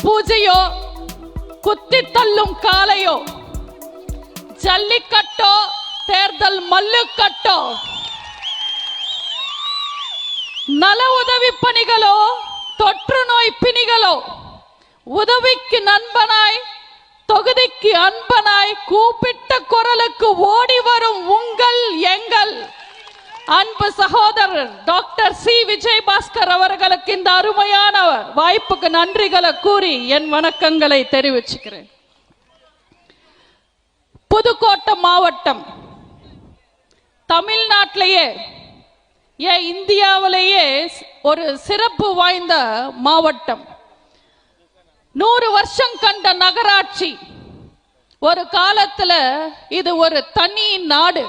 பூஜையோ குத்தி தள்ளும் காலையோ ஜல்லிக்கட்டோ தேர்தல் மல்லுக்கட்டோ நல உதவி பணிகளோ தொற்று நோய் பிணிகளோ உதவிக்கு நண்பனாய் தொகுதிக்கு அன்பனாய் கூப்பிட்ட குரலுக்கு ஓடி வரும் உங்கள் எங்கள் அன்பு சகோதரர் டாக்டர் சி விஜயபாஸ்கர் அவர்களுக்கு இந்த அருமையான வாய்ப்புக்கு நன்றிகளை கூறி என் வணக்கங்களை தெரிவிச்சுக்கிறேன். புதுக்கோட்டை மாவட்டம் தமிழ்நாட்டிலேயே இந்தியாவிலேயே ஒரு சிறப்பு வாய்ந்த மாவட்டம். 100 வருஷம் கண்ட நகராட்சி. ஒரு காலத்துல இது ஒரு தனி நாடு.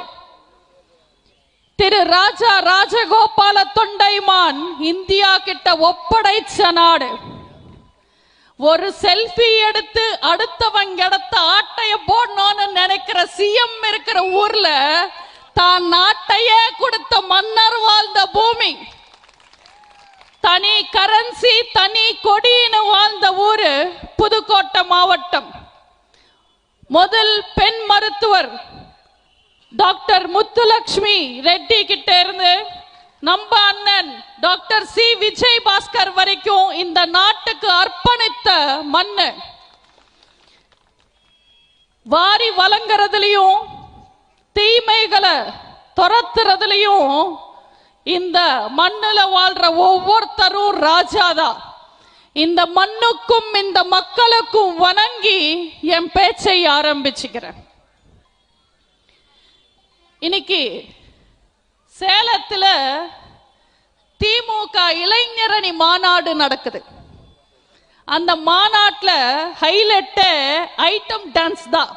திரு ராஜா ராஜகோபால தொண்டைமான் இந்தியா கிட்ட ஒப்படைச்ச நாடு. ஒரு செல்ஃபி எடுத்து அடுத்தவங்க இடத்த ஆட்டைய போடணும்னு நினைக்கிற சிஎம் இருக்கிற ஊர்ல தான் நாட்டையே கொடுத்த மன்னர் வாழ்ந்த பூமி. தனி கரன்சி தனி கொடின்னு வாழ்ந்த ஊரு புதுக்கோட்டை மாவட்டம். முதல் பெண் மருத்துவர் டாக்டர் முத்துலட்சுமி ரெட்டி கிட்ட இருந்து நம்ம அண்ணன் டாக்டர் சி விஜயபாஸ்கர் வரைக்கும் இந்த நாட்டுக்கு அர்ப்பணித்த மண்ணு. வாரி வழங்குறதுலயும் தீமைகளை துரத்துறதுலயும் இந்த மண்ணுல வாழ்ற ஒவ்வொருத்தரும் ராஜாதான். இந்த மண்ணுக்கும் இந்த மக்களுக்கும் வணங்கி என் பேச்சை ஆரம்பிச்சுக்கிறேன். இன்னைக்கு சேலத்துல திமுக இளைஞரணி மாநாடு நடக்குது. அந்த மாநாட்டுல ஹைலைட் ஐட்டம் டான்ஸ் தான்.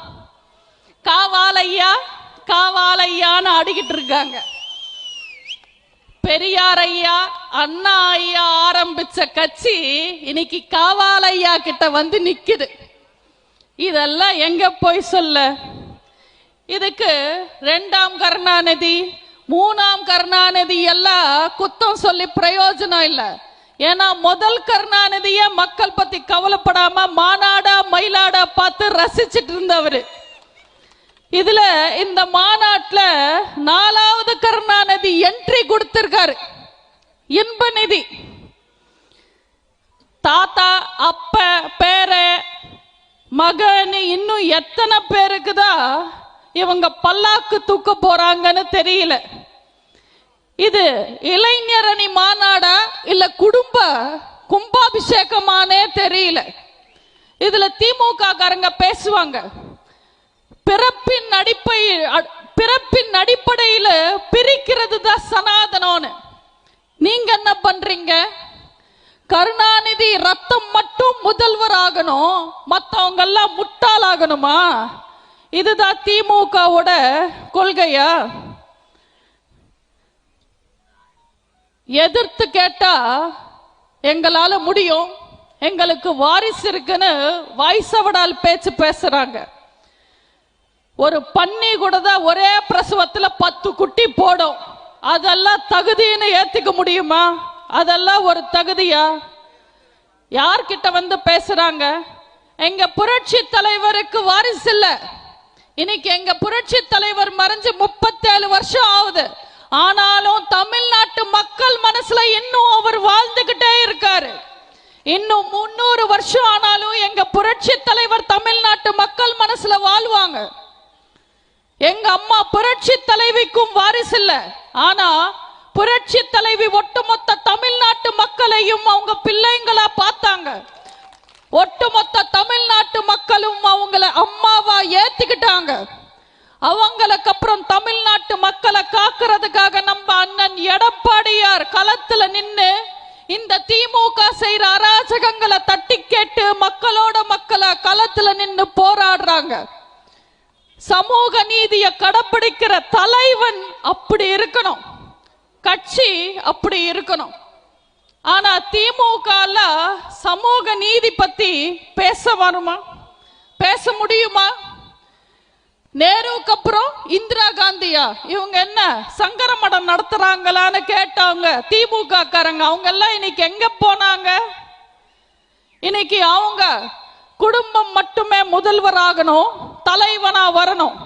காவாலையா காவாலையான்னு ஆடிக்கிட்டு இருக்காங்க. பெரியார் ஐயா அண்ணா ஐயா ஆரம்பிச்ச கட்சி இன்னைக்கு காவாலையா கிட்ட வந்து நிக்குது. இதெல்லாம் எங்க போய் சொல்ல? இதுக்கு 2ஆம் கருணாநிதி 3ஆம் கருணாநிதி எல்லாம் குத்தம் சொல்லி பிரயோஜனம் இல்ல. ஏன்னா முதல் கருணாநிதிய மக்கள் பத்தி கவலைப்படாம மாநாடா மயிலாடா பார்த்து ரசிச்சிட்டு இருந்தவரு. இதுல இந்த மாநாட்டுல 4வது கருணாநிதி என்ட்ரி கொடுத்திருக்காரு. இன்ப நிதி தாத்தா அப்ப பேர மகன் இன்னும் எத்தனை பேருக்குதான் இவங்க பல்லாக்கு தூக்க போறாங்கன்னு தெரியல. இது இளைஞரணி மாநாடா இல்ல குடும்ப கும்பாபிஷேகமானே தெரியல. இதுல திமுக காரங்க பேசுவாங்க, பிறப்பின் அடிப்படையில பிரிக்கிறது தான் சனாதனம்னு. நீங்க என்ன பண்றீங்க? கருணாநிதி ரத்தம் மட்டும் முதல்வர் ஆகணும், மத்தவங்க எல்லாம் முட்டாள் ஆகணுமா? இதுதான் திமுகவோட கொள்கையா? எதிர்த்து கேட்டா எங்களால முடியும், எங்களுக்கு வாரிசு இருக்குன்னு வாய்சவடால் பேச்சு பேசுறாங்க. ஒரு பன்னி கூட தான் ஒரே பிரசவத்துல 10 குட்டி போடும். அதெல்லாம் தகுதின்னு ஏத்துக்க முடியுமா? அதெல்லாம் ஒரு தகுதியா? யார்கிட்ட வந்து பேசுறாங்க? எங்க புரட்சி தலைவருக்கு வாரிசு இல்ல. இன்னைக்கு எங்க புரட்சி தலைவர் மறைஞ்சு 37 வருஷம் ஆகுது. ஆனாலும் தமிழ்நாட்டு மக்கள் மனசுல இன்னும் அவர் வாழ்ந்துகிட்டே இருக்காரு. இன்னும் 300 வருஷம் ஆனாலும் எங்க புரட்சி தலைவர் தமிழ்நாட்டு மக்கள் மனசுல வாழ்வாங்க. எங்க அம்மா புரட்சி தலைவிக்கும் வாரிசு இல்ல. ஆனா புரட்சி தலைவி ஒட்டுமொத்த தமிழ்நாட்டு மக்களையும் அவங்க பிள்ளைங்களா பார்த்தாங்க. ஒட்டுமொத்த தமிழ்நாட்டு மக்களும் அவங்கள அம்மாவா ஏத்துக்கிட்டாங்க. அவங்களுக்கு அப்புறம் தமிழ்நாட்டு மக்களை காக்கிறதுக்காக நம்ம அண்ணன் எடப்பாடியார் களத்துல நின்னு இந்த திமுக செய்யற அராஜகங்களை தட்டி கேட்டு மக்களோட மக்களை களத்துல நின்னு போராடுறாங்க. சமூக நீதியை கடைபிடிக்கிற தலைவன் அப்படி இருக்கணும், கட்சி அப்படி இருக்கணும். ஆனா திமுக சமூக நீதி பத்தி பேச வருமா? பேச முடியுமா? நேருக்கு அப்புறம் இந்திரா காந்தியா இவங்க என்ன சங்கர மடம் நடத்துறாங்களான்னு கேட்டவங்க திமுக காரங்க. அவங்க எல்லாம் இன்னைக்கு எங்க போனாங்க? இன்னைக்கு அவங்க குடும்பம் மட்டுமே முதல்வராகணும், தலைவனா வரணும்.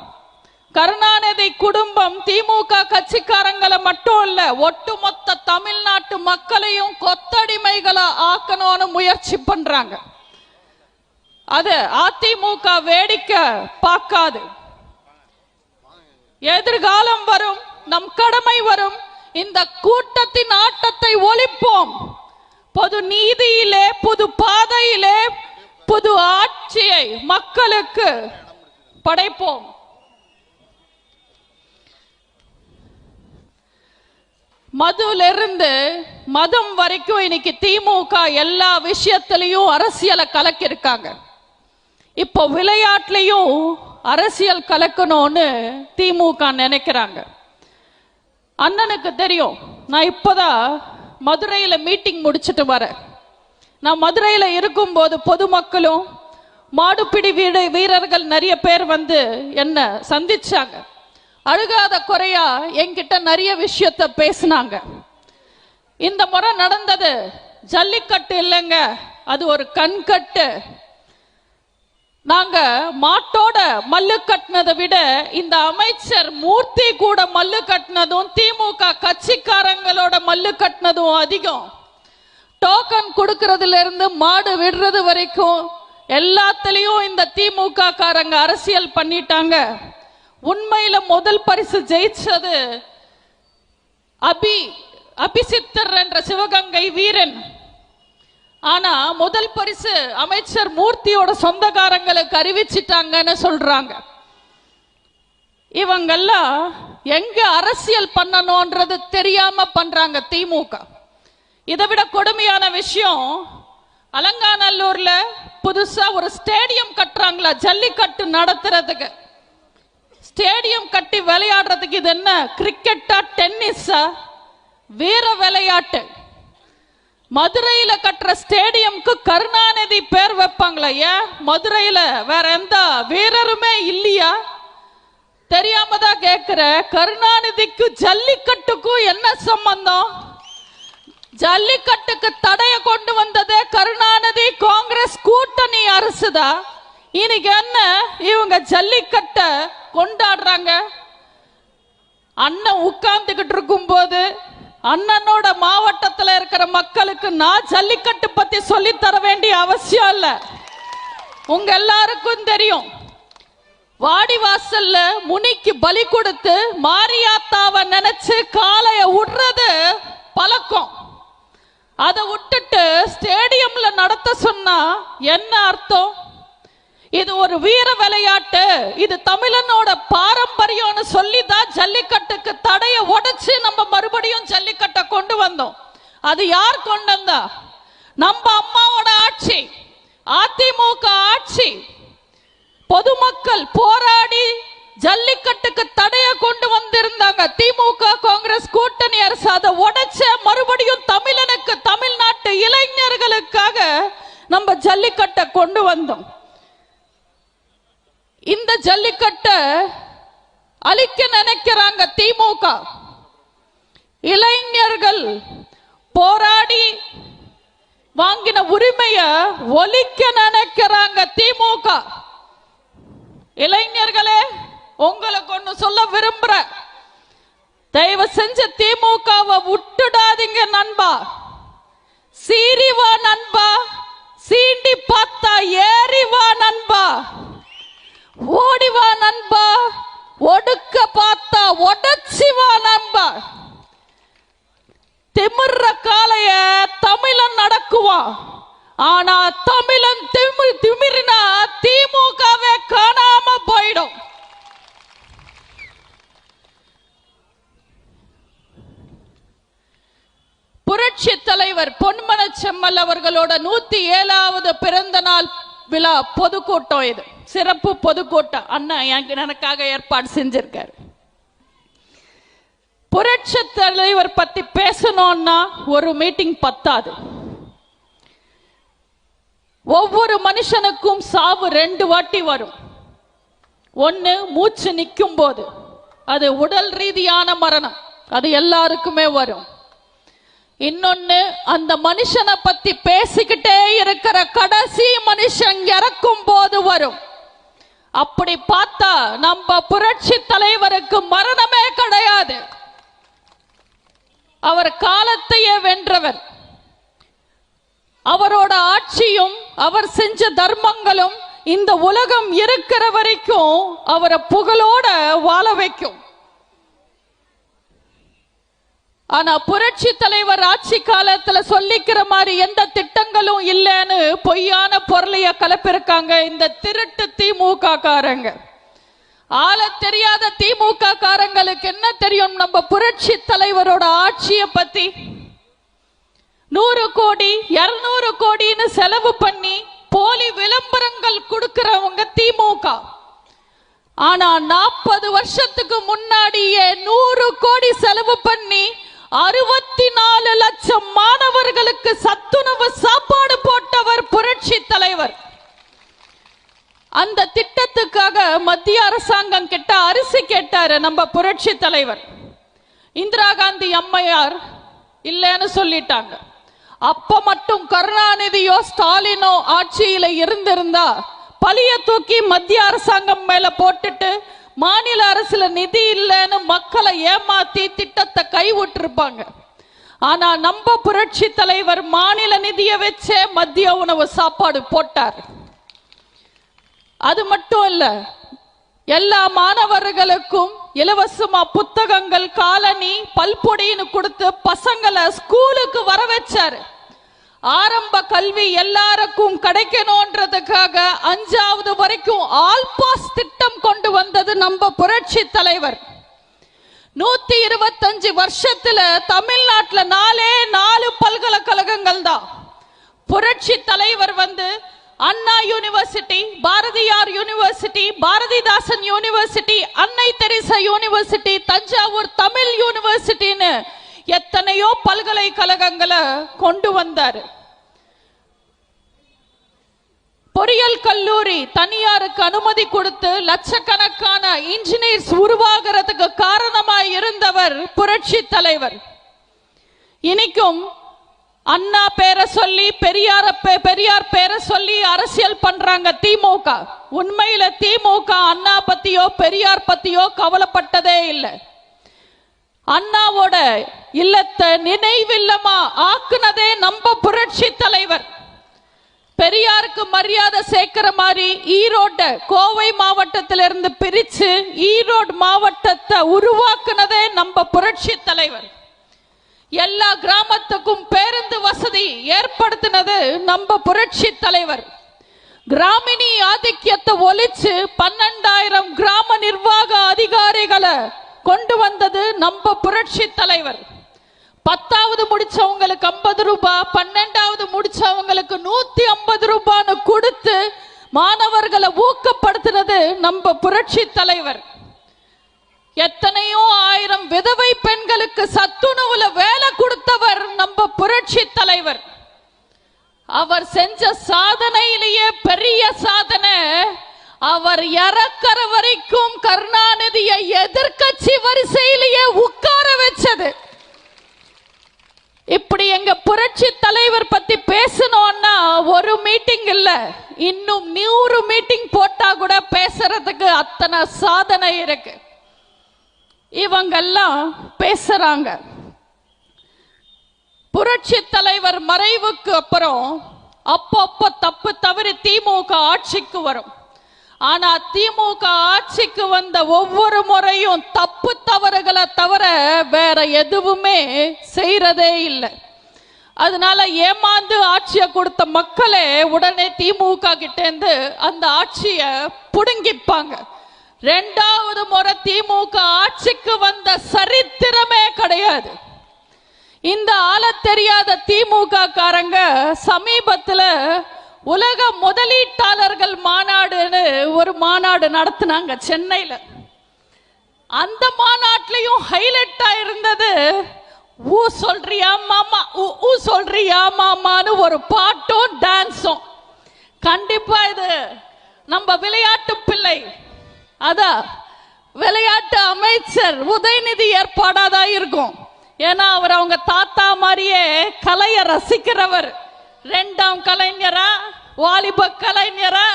கருணாநிதி குடும்பம் திமுக கட்சிக்காரங்களை மட்டும் இல்ல, ஒட்டுமொத்த தமிழ்நாட்டு மக்களையும் கொத்தடிமைகளை ஆக்கணும்னு முயற்சி பண்றாங்க. அது அதிமுக வேடிக்கை பார்க்காது. எதிர்காலம் வரும், நம் கடமை வரும். இந்த கூட்டத்தின் ஆட்டத்தை ஒழிப்போம். பொது நீதியிலே, புது பாதையிலே, புது ஆட்சியை மக்களுக்கு படைப்போம். மதுவிலிருந்து மதம் வரைக்கும் இன்னைக்கு திமுக எல்லா விஷயத்திலையும் அரசியலை கலக்கிருக்காங்க. இப்போ விளையாட்டுலயும் அரசியல் கலக்கணும்னு திமுக நினைக்கிறாங்க. அண்ணனுக்கு தெரியும், நான் இப்பதான் மதுரையில மீட்டிங் முடிச்சிட்டு வரேன். நான் மதுரையில இருக்கும்போது பொதுமக்களும் மாடுபிடி வீரர்கள் நிறைய பேர் வந்து என்ன சந்திச்சாங்க. அழுகாத குறையா என்கிட்ட நிறைய விஷயத்த பேசினாங்க. இந்த முறை நடந்தது ஜல்லிக்கட்டு இல்லைங்க, அது ஒரு கண்கட்டு. நாங்க மாட்டோட மல்லு கட்டினதை விட இந்த அமைச்சர் மூர்த்தி கூட மல்லு கட்டினதும் திமுக கட்சிக்காரங்களோட மல்லு கட்டினதும் அதிகம். டோக்கன் கொடுக்கறதுல இருந்து மாடு விடுறது வரைக்கும் எல்லாத்திலையும் இந்த திமுக காரங்க அரசியல் பண்ணிட்டாங்க. உண்மையில முதல் பரிசு ஜெயிச்சது அபிசித்தர் என்ற சிவகங்கை வீரன். ஆனா முதல் பரிசு அமைச்சர் மூர்த்தியோட சொந்தக்காரங்களுக்கு அறிவிச்சிட்டாங்கன்னு சொல்றாங்க. இவங்கெல்லாம் எங்க அரசியல் பண்ணணும்ன்றது தெரியாம பண்றாங்க திமுக. இதை விட கொடுமையான விஷயம், அலங்காநல்லூர்ல புதுசா ஒரு ஸ்டேடியம் கட்டுறாங்களா ஜல்லிக்கட்டு நடத்துறதுக்கு. ஸ்டேடியம் கட்டி விளையாடுறதுக்கு இது என்ன கிரிக்கெட்டா டென்னிஸா? வீர விளையாட்டு. மதுரையில கட்டுற ஸ்டேடியம்க்கு கருணாநிதி பேர் வைப்பாங்களா? ஏன் மதுரையில வேற எந்த வீரருமே இல்லையா? தெரியாம தான் கேக்குற. கருணாநிதிக்கு ஜல்லிக்கட்டுக்கும் என்ன சம்பந்தம்? ஜல்லிக்கட்டுக்கு தடைய கொண்டு வந்ததே கருணாநிதி காங்கிரஸ் கூட்டணி அரசுதான். இன்னைக்கு என்ன இவங்க ஜல்லிக்கட்ட கொண்டாடுறாங்க? அண்ணன் உட்கார்ந்துகிட்டு இருக்கும் போது அண்ணனோட மாவட்டத்தில் இருக்கிற மக்களுக்கு நான் ஜல்லிக்கட்டு பத்தி சொல்லி தர வேண்டிய அவசியம் இல்ல. உங்க எல்லாருக்கும் தெரியும், வாடிவாசல்ல முனிக்கு பலி கொடுத்து மாரியாத்தாவை நினைச்சு காளைய விடுறது பழக்கம். அதை விட்டுட்டு ஸ்டேடியம்ல நடத்த சொன்னா என்ன அர்த்தம்? இது ஒரு வீர விளையாட்டு, இது தமிழனோட பாரம்பரியம்னு சொல்லிதான் ஜல்லிக்கட்டுக்கு தடைய உடைச்சு நம்ம மறுபடியும் ஜல்லிக்கட்டை கொண்டு வந்தோம். அது யார் கொண்டு வந்தா? நம்ம அம்மாவோட ஆட்சி, அதிமுக ஆட்சி. பொதுமக்கள் போராடி ஜல்லிக்கட்டுக்கு தடைய கொண்டு வந்திருந்தாங்க. திமுக காங்கிரஸ் கூட்டணி அரசு அதை உடைச்ச மறுபடியும் தமிழனுக்கு, தமிழ்நாட்டு இளைஞர்களுக்காக நம்ம ஜல்லிக்கட்டை கொண்டு வந்தோம். இந்த ஜல்லிக்கட்டை அழிக்க நினைக்கிறாங்க திமுக. இளைஞர்கள் போராடி வாங்கின உரிமைய ஒழிக்க நினைக்கிறாங்க திமுக. இளைஞர்களே, உங்களுக்கு ஒண்ணு சொல்ல விரும்புற, தயவு செஞ்சு திமுகவை விட்டுடாதீங்க நண்பா. சீரிவா நண்பா, சீண்டி பார்த்தா ஏறிவா நண்பா, ஓடிவா நண்பா, ஒடுக்க பார்த்தா உடச்சிவா நண்பா. திமிர்ற காலைய தமிழன் நடக்குவான். ஆனா தமிழன் திமிரினா திமுகவே காணாம போயிடும். புரட்சி தலைவர் பொன்மன செம்மல் அவர்களோட 107வது பிறந்த நாள் விழா பொதுக்கூட்டம். இது சிறப்பு பொதுக்கூட்டம். அண்ணா எனக்காக ஏற்பாடு செஞ்சிருக்காரு. புரட்சி தலைவர் பத்தி பேசணும்னா ஒரு மீட்டிங் பத்தாது. ஒவ்வொரு மனுஷனுக்கும் சாவு 2 வாட்டி வரும். ஒன்னு மூச்சு நிற்கும் போது, அது உடல் ரீதியான மரணம், அது எல்லாருக்குமே வரும். இன்னொன்னு அந்த மனுஷனை பத்தி பேசிக்கிட்டே இருக்கிற நம்ம புரட்சி தலைவருக்கு மரணமே கிடையாது. அவர் காலத்தையே வென்றவர். அவரோட ஆட்சியும் அவர் செஞ்ச தர்மங்களும் இந்த உலகம் இருக்கிற வரைக்கும் அவரை புகழோட வாழ வைக்கும். ஆனா புரட்சி தலைவர் ஆட்சி காலத்துல சொல்லிக்கிற மாதிரி எந்த திட்டங்களும் இல்லைன்னு பொய்யான பொருளைய கலப்பிருக்காங்க இந்த திருட்டு திமுக காரங்க. ஆள தெரியாத திமுக காரங்களுக்கு என்ன தெரியும் நம்ம புரட்சி தலைவரோட ஆட்சியை பத்தி? 100 கோடி 200 கோடின்னு செலவு பண்ணி போலி விளம்பரங்கள் கொடுக்கிறவங்க திமுக. ஆனா 40 வருஷத்துக்கு முன்னாடியே 100 கோடி செலவு பண்ணி 64 லட்சம் மாணவர்களுக்கு சத்துணவு சாப்பாடு போட்டவர் புரட்சி தலைவர். அந்த திட்டத்துக்காக மத்திய அரசாங்கம் கிட்ட அரிசி கேட்டாரு நம்ம புரட்சி தலைவர். இந்திரா காந்தி அம்மையார் இல்லைன்னு சொல்லிட்டாங்க. அப்ப மட்டும் கருணாநிதியோ ஸ்டாலினோ ஆட்சியில இருந்திருந்தா பழிய தூக்கி மத்திய அரசாங்கம் மேல போட்டுட்டு மாநில அரசுல நிதி இல்லைன்னு மக்களை ஏமாத்தி திட்டத்தை கைவிட்டிருப்பாங்க. ஆனா நம்ம புரட்சி தலைவர் மாநில நிதியை வச்சே மத்திய உணவு சாப்பாடு போட்டார். அது மட்டும் இல்ல, எல்லா மாணவர்களுக்கும் இலவசமா புத்தகங்கள், காலனி, பல்பொடின்னு கொடுத்து பசங்களை ஸ்கூலுக்கு வர வச்சாரு. ஆரம்ப கல்வி எல்லாருக்கும் கிடைக்கணும்ன்றதுக்காக 5வது வரைக்கும் ஆல் பாஸ் திட்டம் கொண்டு வந்தது நம்ம புரட்சி தலைவர். 125 வருஷத்துல தமிழ்நாட்டுல 4 பல்கலைக்கழகங்கள் தான். புரட்சி தலைவர் Anna university, Bharathiar university, Bharathidasan university, Annai Teresa university, Thanjavur Tamil யூனிவர்சிட்டின்னு எத்தனையோ பல்கலைக்கழகங்களை கொண்டு வந்தார். பொறியியல் கல்லூரி தனியாருக்கு அனுமதி கொடுத்து லட்சக்கணக்கான இன்ஜினியர்ஸ் உருவாகிறதுக்கு காரணமாய் இருந்தவர் புரட்சி தலைவர். இன்னைக்கும் அண்ணா பேரை சொல்லி பெரியார் பேரை சொல்லி அரசியல் பண்றாங்க திமுக. உண்மையில திமுக அண்ணா பத்தியோ பெரியார் பத்தியோ கவலைப்பட்டதே இல்லை. அண்ணாவோட இல்லத்தை நினைவில்லமா ஆக்குனதே நம்ம புரட்சி தலைவர். பெரியாருக்கு மரியாதை சேர்க்கிற மாதிரி ஈரோடு கோவை மாவட்டத்திலிருந்து பிரிச்சு ஈரோடு மாவட்டத்தை உருவாக்குனதே நம்ம புரட்சி தலைவர். எல்லா கிராமத்துக்கும் பேருந்து வசதி ஏற்படுத்தினது நம்ம புரட்சி தலைவர். கிராமினி ஆதிக்கத்தை ஒழிச்சு 12,000 கிராம நிர்வாக அதிகாரிகளை கொண்டு வந்தது நம்ம புரட்சி தலைவர். 10வது முடிச்சவங்களுக்கு 50 ரூபாய், 12வது முடிச்சவங்களுக்கு 150 ரூபான்னு கொடுத்து மாணவர்களை ஊக்கப்படுத்தினது நம்ம புரட்சி தலைவர். எத்தனையோ 1000 விதவை பெண்களுக்கு சத்துணவுல வேலை கொடுத்தவர் நம்ம புரட்சி தலைவர். அவர் செஞ்ச சாதனையிலேயே பெரிய சாதனை, அவர் இறக்கிற வரைக்கும் கருணாநிதியை எதிர்க்கட்சி வரிசையிலேயே உட்கார வச்சது. இப்படி எங்க புரட்சி தலைவர் பத்தி பேசணும்னா ஒரு மீட்டிங் இல்ல, இன்னும் 100 மீட்டிங் போட்டா கூட பேசுறதுக்கு அத்தனை சாதனை இருக்கு. இவங்கெல்லாம் பேசுறாங்க. புரட்சி தலைவர் மறைவுக்கு அப்புறம் அப்பப்ப தப்பு தவறி திமுக ஆட்சிக்கு வரும். ஆனா திமுக ஆட்சிக்கு வந்த ஒவ்வொரு முறையும் தப்பு தவறுகளை தவிர வேற எதுவுமே செய்யறதே இல்லை. அதனால ஏமாந்து ஆட்சியை கொடுத்த மக்களே உடனே திமுக கிட்ட இருந்து அந்த ஆட்சியை புடுங்கிப்பாங்க. 2வது முறை திமுக ஆட்சிக்கு வந்த சரித்திரமே கிடையாது. இந்த ஆள தெரியாத திமுக காரங்க சமீபத்தில் உலக முதலீட்டாளர்கள் மாநாடுன்னு ஒரு மாநாடு நடத்தினாங்க சென்னையில். அந்த மாநாட்டிலையும் ஹைலைட்டா இருந்தது ஊ சொல்றியா மாமா, ஊ சொல்றியா மாமான்னு ஒரு பாட்டும் டான்ஸும். கண்டிப்பா இது நம்ம விளையாட்டு பிள்ளை, அதான் விளையாட்டு அமைச்சர் உதயநிதி ஏற்பாடாதான் இருக்கும். ஏன்னா அவர் அவங்க தாத்தா மாதிரியே கலையை ரசிக்கிறவர். 2ஆம் கலைஞரா, வாலிப கலைஞரா,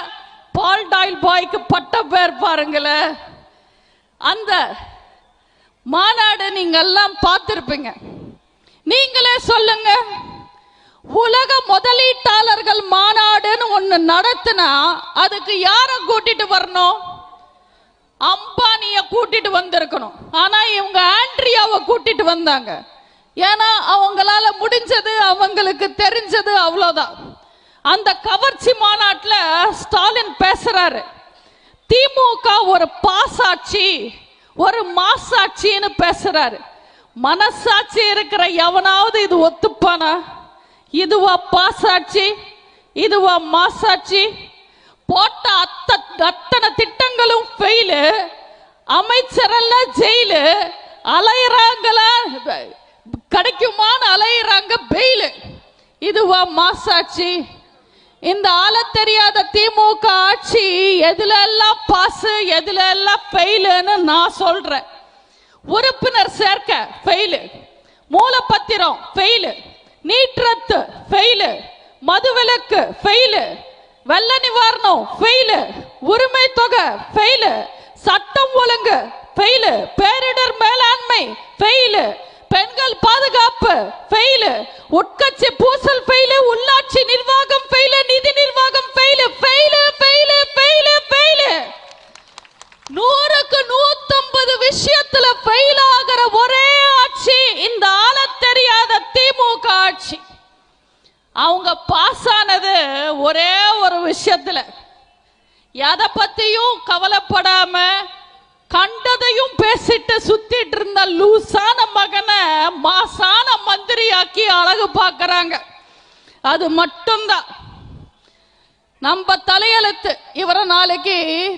பால் டாயில் பாய்க்கு பட்ட பேர் பாருங்களேன். அந்த மாநாடு நீங்க எல்லாம் பார்த்திருப்பீங்க. நீங்களே சொல்லுங்க, உலக முதலீட்டாளர்கள் மாநாடுன்னு ஒண்ணு நடத்தினா அதுக்கு யார கூட்டிட்டு வரணும்? அம்பானிய கூட்டிட்டு வந்திருக்கணும். ஆனா இவங்க ஆண்ட்ரியாவை கூட்டிட்டு வந்தாங்க. ஏன்னா அவங்களால முடிஞ்சது, அவங்களுக்கு தெரிஞ்சது அவ்வளவுதான். அந்த கவர்ச்சி மாநாட்டில் ஸ்டாலின் பேசுறாரு, திமுக ஒரு பாசாட்சி, ஒரு மாசாட்சின்னு பேசுறாரு. மனசாட்சி இருக்கிற எவனாவது இது ஒத்துப்பானா? இதுவா பாசாட்சி? இதுவா மாசாட்சி? போட்ட அத்தனை திட்டங்களும் ஃபெயிலு, அமைச்சரெல்லாம் ஜெயிலு, அலையறாங்களா கிடைக்குமான்னு அலையறாங்க பெயிலு. இதுவா மாசாட்சி? இந்த ஆள தெரியாத திமுக ஆட்சி எதுல எல்லாம் பாஸ், எதுல எல்லாம் ஃபெயிலுன்னு நான் சொல்றேன். உறுப்பினர் சேர்க்க ஃபெயிலு, மூலப்பத்திரம் ஃபெயிலு, நீட் ரத்து ஃபெயிலு, மதுவிலக்கு ஃபெயிலு, வெள்ள நிவாரணம் ஃபெயிலு, உரிமை தொகை ஃபெயிலு, சட்டம் ஒழுங்கு ஃபெயிலு, பேரிடர் மேலாண்மை ஃபெயிலு, பெண்கள் பாதுகாப்பு ஃபெயிலு, உட்கட்சி பூசல் ஃபெயிலு, உள்ளாட்சி நிர்வாகம் ஃபெயிலு, நிதி நிர்வாகம் fail, fail fail fail fail. 100க்கு 150 விஷயத்துல ஃபெயில் ஆகிற ஒரே ஆட்சி இந்த ஆள தெரியாத திமுக ஆட்சி. அவங்க பாஸ் ஆனது ஒரே ஒரு விஷயத்துல, எதை பத்தியும் கவலைப்படாம கண்டதையும் பேசிட்டு சுத்திட்டு இருந்த லூசான மகனை மாசான மந்திரியாக்கி அழகு பார்க்கறாங்க. அது மட்டும்தான் நம்ம தலையெழுத்து. இவரை நாளைக்கு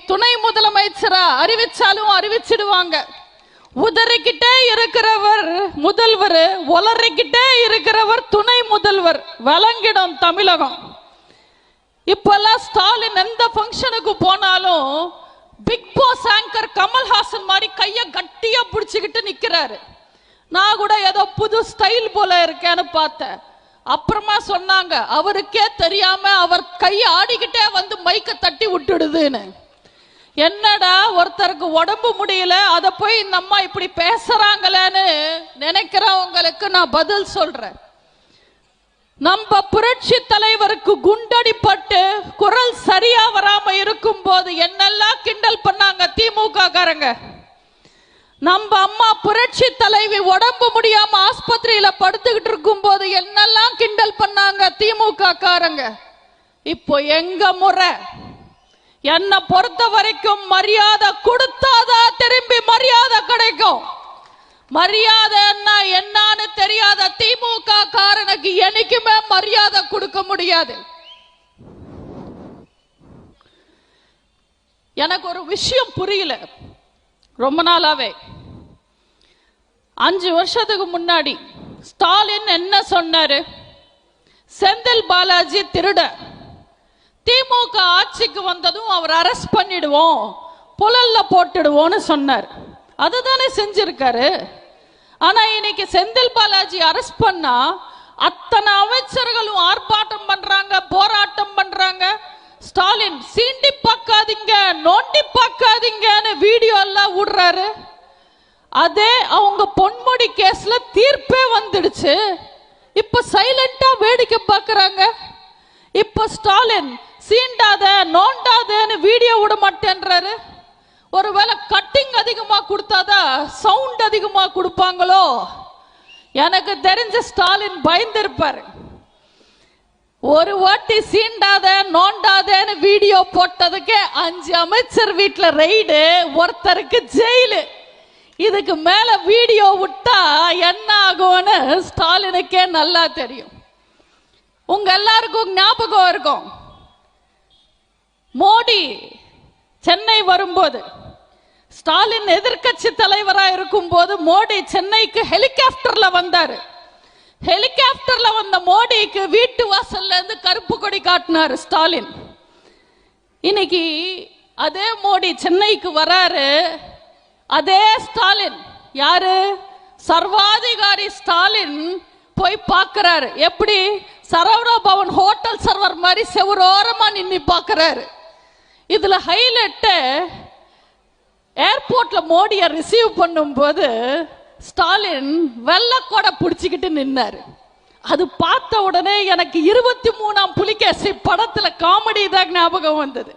துணை முதலமைச்சரா அறிவிச்சாலும் அறிவிச்சிடுவாங்க. உதறிக்கிட்டே இருக்கிறவர் முதல்வர், உளறிக்கிட்டே இருக்கிறவர் துணை முதல்வர். விளங்கிடும் தமிழகம். இப்பெல்லாம் ஸ்டாலின் எந்த ஃபங்க்ஷனுக்கு போனாலும் பிக் பாஸ் ஆங்கர் கமல்ஹாசன் மாதிரி கைய கட்டியா பிடிச்சுக்கிட்டு நிக்கிறாரு. நான் கூட ஏதோ புது ஸ்டைல் போல இருக்கேன்னு பார்த்தேன். அப்புறமா சொன்னாங்க அவருக்கே தெரியாம அவர் கையை ஆடிக்கிட்டே வந்து மைக்க தட்டி விட்டுடுதுன்னு. என்னடா ஒருத்தருக்கு உடம்பு முடியல, அதை போய் இந்த அம்மா இப்படி பேசுறாங்களேன்னு நினைக்கிறவங்களுக்கு நான் பதில் சொல்றேன். நம்ம புரட்சி தலைவருக்கு குண்டடிப்பட்டு குரல் சரியா வராம இருக்கும் போது என்னெல்லாம் கிண்டல் பண்ணாங்க திமுக காரங்க. நம்ம அம்மா புரட்சி தலைவி உடம்பு முடியாம ஆஸ்பத்திரியில படுத்துக்கிட்டு இருக்கும் போது என்னெல்லாம் கிண்டல் பண்ணாங்க திமுக காரங்க. இப்போ எங்க முறை? என்ன பொறுத்த வரைக்கும் மரியாதை கொடுத்தாதான் திரும்பி மரியாதை கிடைக்கும். மரியாதை என்னன்னு தெரியாத திமுக காரனுக்கு என்னைக்குமே மரியாதை கொடுக்க முடியாது. எனக்கு ஒரு விஷயம் புரியல ரொம்ப நாளாவே. 5 வருஷத்துக்கு முன்னாடி ஸ்டாலின் என்ன சொன்னாரு? செந்தில் பாலாஜி திருட, திமுக ஆட்சிக்கு வந்ததும் அவர் அரெஸ்ட் பண்ணிடுவோம், புலல்ல போட்டுடுவோம்னு சொன்னார். அதுதானே செஞ்சிருக்காரு. ஆனா இன்னைக்கு செந்தில் பாலாஜி அரெஸ்ட் பண்ணா அத்தனை அமைச்சர்களும் ஆர்ப்பாட்டம் பண்றாங்க, போராட்டம் பண்றாங்க. ஸ்டாலின் சீண்டி பார்க்காதீங்க, நோண்டி பார்க்காதீங்கன்னு வீடியோ எல்லாம் விடுறாரு. அதே அவங்க பொன்முடி கேஸ்ல தீர்ப்பே வந்துடுச்சு. இப்ப சைலண்டா வேடிக்கை பார்க்கறாங்க. இப்ப ஸ்டாலின் சீண்டாத நோண்டாதன்னு வீடியோ விட மாட்டேன்றாரு. ஒருவேளை கட்டிங் அதிகமா கொடுத்தாதான் சவுண்ட் அதிகமா கொடுப்பாங்களோ? எனக்கு தெரிஞ்ச ஸ்டாலின் பயந்திருப்பாரு. ஒரு வாட்டி சீண்டாத நோண்டாதன்னு வீடியோ போட்டதுக்கு 5 அமைச்சர் வீட்டுல ரெய்டு, ஒருத்தருக்கு ஜெயிலு. இதுக்கு மேல வீடியோ விட்டா என்ன ஆகும்னு ஸ்டாலினுக்கே நல்லா தெரியும். உங்க எல்லாருக்கும் ஞாபகம் இருக்கும், மோடி சென்னை வரும்போது, ஸ்டாலின் எதிர்கட்சி தலைவராக இருக்கும் போது மோடி சென்னைக்கு ஹெலிகாப்டர்ல வந்தாரு. ஹெலிகாப்டர்ல வந்த மோடிக்கு வீட்டு வாசல்ல இருந்து கருப்பு கொடி காட்டினாரு ஸ்டாலின். இன்னைக்கு அதே மோடி சென்னைக்கு வராரு. அதே ஸ்டாலின் யாரு? சர்வாதிகாரி ஸ்டாலின் போய் பார்க்கிறாரு. எப்படி? சரவணா பவன் ஹோட்டல் சர்வர் மாதிரி செவரோரமா நின்று பார்க்கிறாரு. இதுல ஹைலைட், ஏர்போர்ட்ல மோடியை ரிசீவ் பண்ணும்போது ஸ்டாலின் வெள்ளக்கொடை பிடிச்சிக்கிட்டு நின்னாரு. அது பார்த்த உடனே எனக்கு 23ஆம் புலிகேசி படத்துல காமெடி தான் ஞாபகம் வந்தது.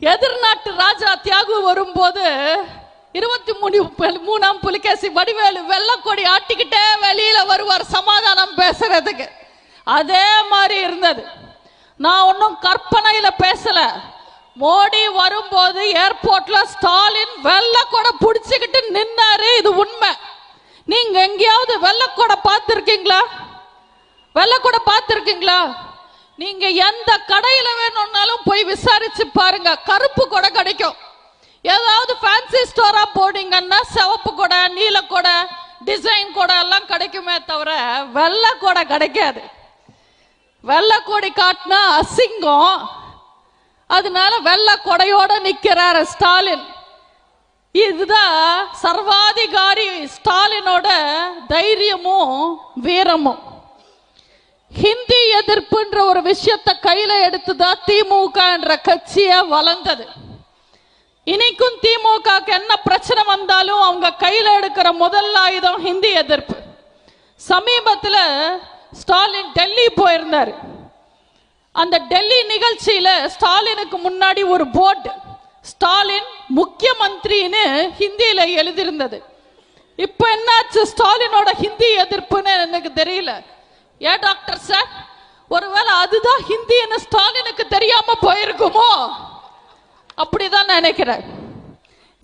எதிர்நாட்டு ராஜா தியாகு வரும்போது 23ஆம் புலிகேசி வடிவேலு வெள்ளக்கொடி ஆட்டிக்கிட்டே வெளியில வருவார் சமாதானம் பேசுறதுக்கு. அதே மாதிரி இருந்தது. நான் ஒன்னும் கற்பனையில பேசல. மோடி வரும்போது ஏர்போர்ட்ல ஸ்டாலின் வெள்ளக்கொடை பிடிச்சுக்கிட்டு நின்னாரு. இது உண்மை. நீங்க எங்கேயாவது வெள்ளக்கொடை பார்த்திருக்கீங்களா? வெள்ளக்கொடை பார்த்திருக்கீங்களா? நீங்க எந்த கடையில வேணும்னாலும் போய் விசாரிச்சு பாருங்க, கருப்பு கொடை கிடைக்கும். ஏதாவது ஃபேன்சி ஸ்டோரா போனீங்கன்னா சிவப்பு கொடை, நீல கொடை, டிசைன் கொடை எல்லாம் கிடைக்குமே தவிர வெள்ளை கொடை கிடைக்காது. வெள்ளை கொடி காட்டினா அசிங்கம். அதனால வெள்ளை கொடையோட நிக்கிறாரு ஸ்டாலின். இதுதான் சர்வாதிகாரி ஸ்டாலினோட தைரியமும் வீரமும். ஹிந்தி எதிர்ப்புன்ற ஒரு விஷயத்தை கையில எடுத்துதான் திமுக என்ற கட்சியை வளர்ந்தது. இன்னைக்கும் திமுக என்ன பிரச்சனை வந்தாலும் அவங்க கையில எடுக்கிற முதல் ஆயுதம் ஹிந்தி எதிர்ப்பு. சமீபத்தில் ஸ்டாலின் டெல்லி போயிருந்தாரு. அந்த டெல்லி நிகழ்ச்சியில ஸ்டாலினுக்கு முன்னாடி ஒரு போர்டு ஸ்டாலின் முக்கியமந்திரின்னு ஹிந்தியில எழுதியிருந்தது. இப்ப என்னாச்சு ஸ்டாலினோட ஹிந்தி எதிர்ப்புன்னு எனக்கு தெரியல. ஏன் டாக்டர் சார், ஒருவேளை அதுதான் ஹிந்தின்னு ஸ்டாலினுக்கு தெரியாம போயிருக்குமோ? அப்படிதான் நினைக்கிறேன்.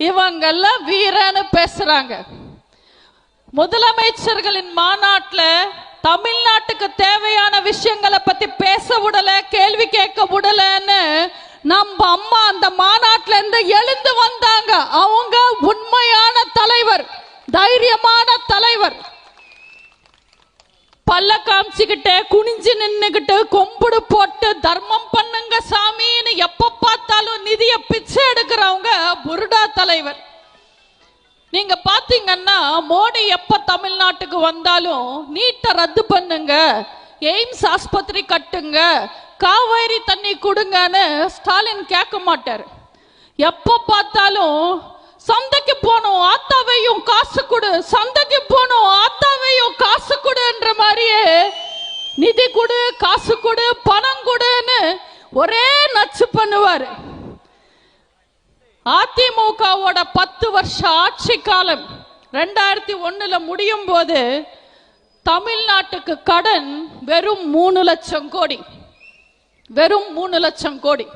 இவங்கெல்லாம் வீரன்னு பேசுறாங்க. முதலமைச்சர்களின் மாநாட்டில் தமிழ்நாட்டுக்கு தேவையான விஷயங்களை பத்தி பேச விடல, கேள்வி கேட்க விடலன்னு நம்ம அம்மா அந்த மாநாட்டில இருந்து எழுந்து வந்தாங்க. அவங்க உண்மையான தலைவர், தைரியமான தலைவர். பல்ல காமிச்சுக்கிட்டு குனிஞ்சு நின்னுகிட்டு கொம்புடு போட்டு தர்மம் பண்ணுங்க சாமின்னு எப்ப பார்த்தாலும் நிதிய பிச்சை எடுக்கிறவங்க புருடா தலைவர். நீங்க பாத்தீங்கன்னா மோடி எப்ப தமிழ்நாட்டுக்கு வந்தாலும் நீட்டை ரத்து பண்ணுங்க, எய்ம்ஸ் ஆஸ்பத்திரி கட்டுங்க, காவேரி தண்ணி கொடுங்கன்னு ஸ்டாலின் கேட்க மாட்டார். எப்ப பார்த்தாலும் சந்தைக்கு போனோம் ஆத்தாவையும் காசு கொடு, சந்தைக்கு போனோம் ஆத்தாவையும் காசு கொடுன்ற மாதிரியே நிதி கொடு, காசு கொடு, பணம் கொடுன்னு ஒரே நச்சு பண்ணுவாரு. அதிமுகவோட 10 வருஷ ஆட்சி காலம் 2001 முடியும் போது தமிழ்நாட்டுக்கு கடன் வெறும் 3 லட்சம் கோடி. வெறும் 3 லட்சம் கோடி.